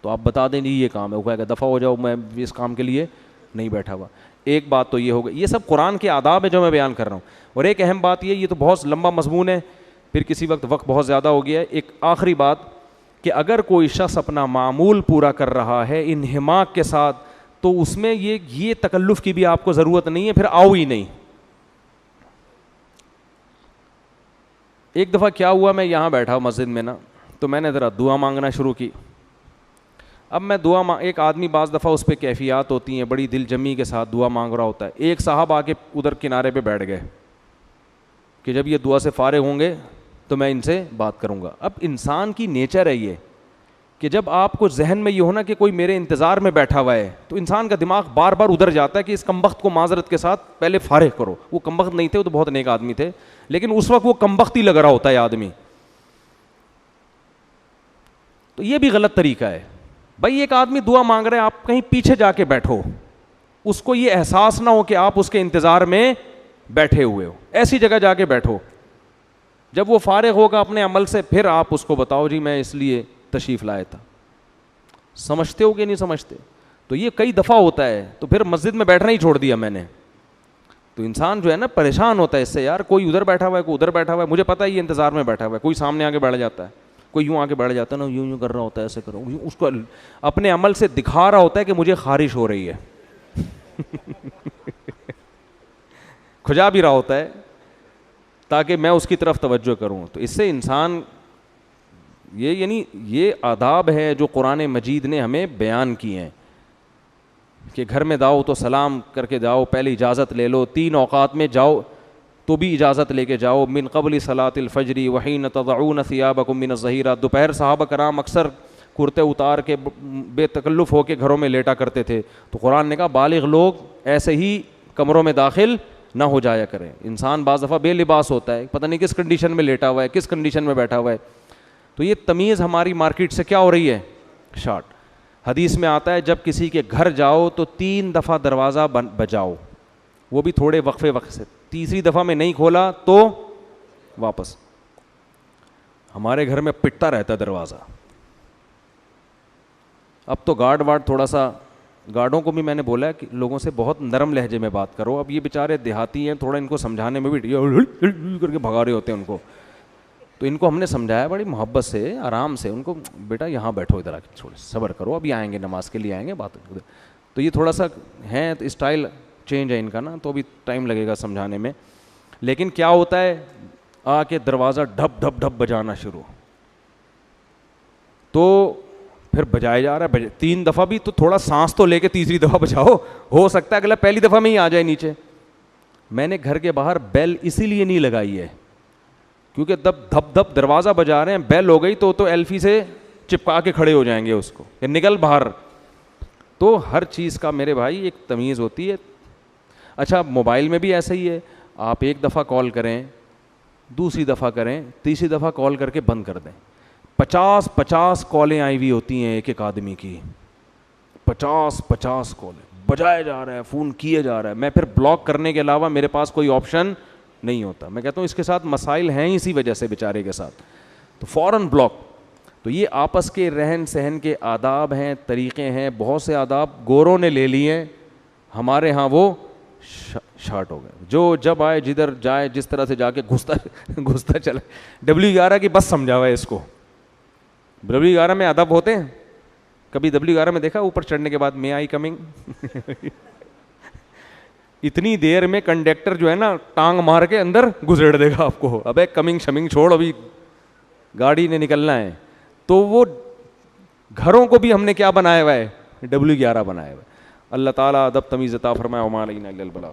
تو آپ بتا دیں جی یہ کام ہے, وہ کہے گا دفعہ ہو جاؤ, میں اس کام کے لیے نہیں بیٹھا ہوا. ایک بات تو یہ ہوگی, یہ سب قرآن کے آداب ہے جو میں بیان کر رہا ہوں. اور ایک اہم بات یہ تو بہت لمبا مضمون ہے, پھر کسی وقت بہت زیادہ ہو گیا ہے. ایک آخری بات کہ اگر کوئی شخص اپنا معمول پورا کر رہا ہے انہماک کے ساتھ, تو اس میں یہ تکلف کی بھی آپ کو ضرورت نہیں ہے, پھر آؤ ہی نہیں. ایک دفعہ کیا ہوا, میں یہاں بیٹھا مسجد میں نا, تو میں نے ذرا دعا مانگنا شروع کی. اب میں ایک آدمی بعض دفعہ اس پہ کیفیات ہوتی ہیں, بڑی دل جمی کے ساتھ دعا مانگ رہا ہوتا ہے. ایک صاحب آ کے ادھر کنارے پہ بیٹھ گئے کہ جب یہ دعا سے فارغ ہوں گے تو میں ان سے بات کروں گا. اب انسان کی نیچر ہے یہ کہ جب آپ کو ذہن میں یہ ہونا کہ کوئی میرے انتظار میں بیٹھا ہوا ہے, تو انسان کا دماغ بار بار ادھر جاتا ہے کہ اس کمبخت کو معذرت کے ساتھ پہلے فارغ کرو. وہ کمبخت نہیں تھے, وہ تو بہت نیک آدمی تھے, لیکن اس وقت وہ کمبخت ہی لگ رہا ہوتا ہے آدمی. تو یہ بھی غلط طریقہ ہے. بھائی ایک آدمی دعا مانگ رہے ہیں, آپ کہیں پیچھے جا کے بیٹھو, اس کو یہ احساس نہ ہو کہ آپ اس کے انتظار میں بیٹھے ہوئے ہو. ایسی جگہ جا کے بیٹھو, جب وہ فارغ ہوگا اپنے عمل سے پھر آپ اس کو بتاؤ جی میں اس لیے تشریف لایا تھا. سمجھتے ہو کہ نہیں سمجھتے؟ تو یہ کئی دفعہ ہوتا ہے, تو پھر مسجد میں بیٹھنا ہی چھوڑ دیا میں نے. تو انسان جو ہے نا پریشان ہوتا ہے اس سے, یار کوئی ادھر بیٹھا ہوا ہے, کوئی ادھر بیٹھا ہوا ہے, مجھے پتا ہے یہ انتظار میں بیٹھا ہوا ہے. کوئی سامنے آ کے بیٹھ جاتا ہے, کوئی یوں آ کے بیٹھ جاتا ہے نا, یوں کر رہا ہوتا ہے, ایسے کرو, اس کو اپنے عمل سے دکھا رہا ہوتا ہے کہ مجھے خارش ہو رہی ہے. کھجا بھی رہا ہوتا ہے تاکہ میں اس کی طرف توجہ کروں. تو اس سے انسان یہ آداب ہے جو قرآن مجید نے ہمیں بیان کیے ہیں کہ گھر میں جاؤ تو سلام کر کے جاؤ, پہلے اجازت لے لو, 3 اوقات میں جاؤ تو بھی اجازت لے کے جاؤ, من قبل صلاۃ الفجر وحین تضعون ثیابکم من الظہیرہ. دوپہر صحابہ کرام اکثر کرتے اتار کے بے تکلف ہو کے گھروں میں لیٹا کرتے تھے, تو قرآن نے کہا بالغ لوگ ایسے ہی کمروں میں داخل نہ ہو جایا کریں. انسان بعض دفعہ بے لباس ہوتا ہے, پتہ نہیں کس کنڈیشن میں لیٹا ہوا ہے, کس کنڈیشن میں بیٹھا ہوا ہے. تو یہ تمیز ہماری مارکیٹ سے کیا ہو رہی ہے, شارٹ. حدیث میں آتا ہے جب کسی کے گھر جاؤ تو 3 دفعہ دروازہ بجاؤ, وہ بھی تھوڑے وقفے وقت سے. تیسری دفعہ میں نہیں کھولا تو واپس. ہمارے گھر میں پٹتا رہتا ہے دروازہ. اب تو گارڈ وارڈ تھوڑا سا, گارڈوں کو بھی میں نے بولا ہے کہ لوگوں سے بہت نرم لہجے میں بات کرو. اب یہ بیچارے دیہاتی ہیں, تھوڑا ان کو سمجھانے میں بھی کر کے بھگا رہے ہوتے ہیں ان کو. تو ان کو ہم نے سمجھایا بڑی محبت سے, آرام سے ان کو, بیٹا یہاں بیٹھو, ادھر آ کے تھوڑے صبر کرو, ابھی آئیں گے, نماز کے لیے آئیں گے, بات. تو یہ تھوڑا سا ہے اسٹائل چینج ہے ان کا نا, تو ابھی ٹائم لگے گا سمجھانے میں. لیکن کیا ہوتا ہے, آ کے دروازہ ڈھپ ڈھپ ڈھپ بجانا شروع, تو پھر بجایا جا رہا ہے 3 دفعہ بھی, تو تھوڑا سانس تو لے کے تیسری دفعہ بجاؤ, ہو سکتا ہے اگلا پہلی دفعہ میں ہی آ جائے نیچے. میں نے گھر کے باہر بیل اسی لیے نہیں لگائی ہے کیونکہ دھپ دھپ دروازہ بجا رہے ہیں, بیل ہو گئی تو ایلفی سے چپکا کے کھڑے ہو جائیں گے اس کو, کہ نکل باہر. تو ہر چیز کا میرے بھائی ایک تمیز ہوتی ہے. اچھا موبائل میں بھی ایسا ہی ہے, آپ ایک دفعہ کال کریں, دوسری دفعہ کریں, تیسری دفعہ کال کر کے بند کر دیں. 50 کالیں آئی ہوئی ہوتی ہیں ایک آدمی کی, 50 کالیں بجایا جا رہا ہے, فون کیے جا رہا ہے. میں پھر بلاک کرنے کے علاوہ میرے پاس کوئی آپشن نہیں ہوتا. میں کہتا ہوں اس کے ساتھ مسائل ہیں اسی وجہ سے بیچارے کے ساتھ, تو فوراً بلاک. تو یہ آپس کے رہن سہن کے آداب ہیں, طریقے ہیں. بہت سے آداب گوروں نے لے لیے ہیں, ہمارے ہاں وہ شارٹ ہو گئے. جو جب آئے جدھر جائے جس طرح سے جا کے گھستا چلا. W11 کی بس سمجھا ہوا ہے اس کو. W11 میں ادب ہوتے ہیں, کبھی W11 میں دیکھا اوپر چڑھنے کے بعد میں آئی کمنگ اتنی دیر میں کنڈکٹر جو ہے نا ٹانگ مار کے اندر گزیڑ دے گا آپ کو, ابے کمنگ شمنگ چھوڑ, ابھی گاڑی نے نکلنا ہے. تو وہ گھروں کو بھی ہم نے کیا بنایا ہوا ہے, W11 بنایا ہوا ہے. اللہ تعالیٰ ادب تمیز عطا فرمائے. وما علینا الا البلاغ.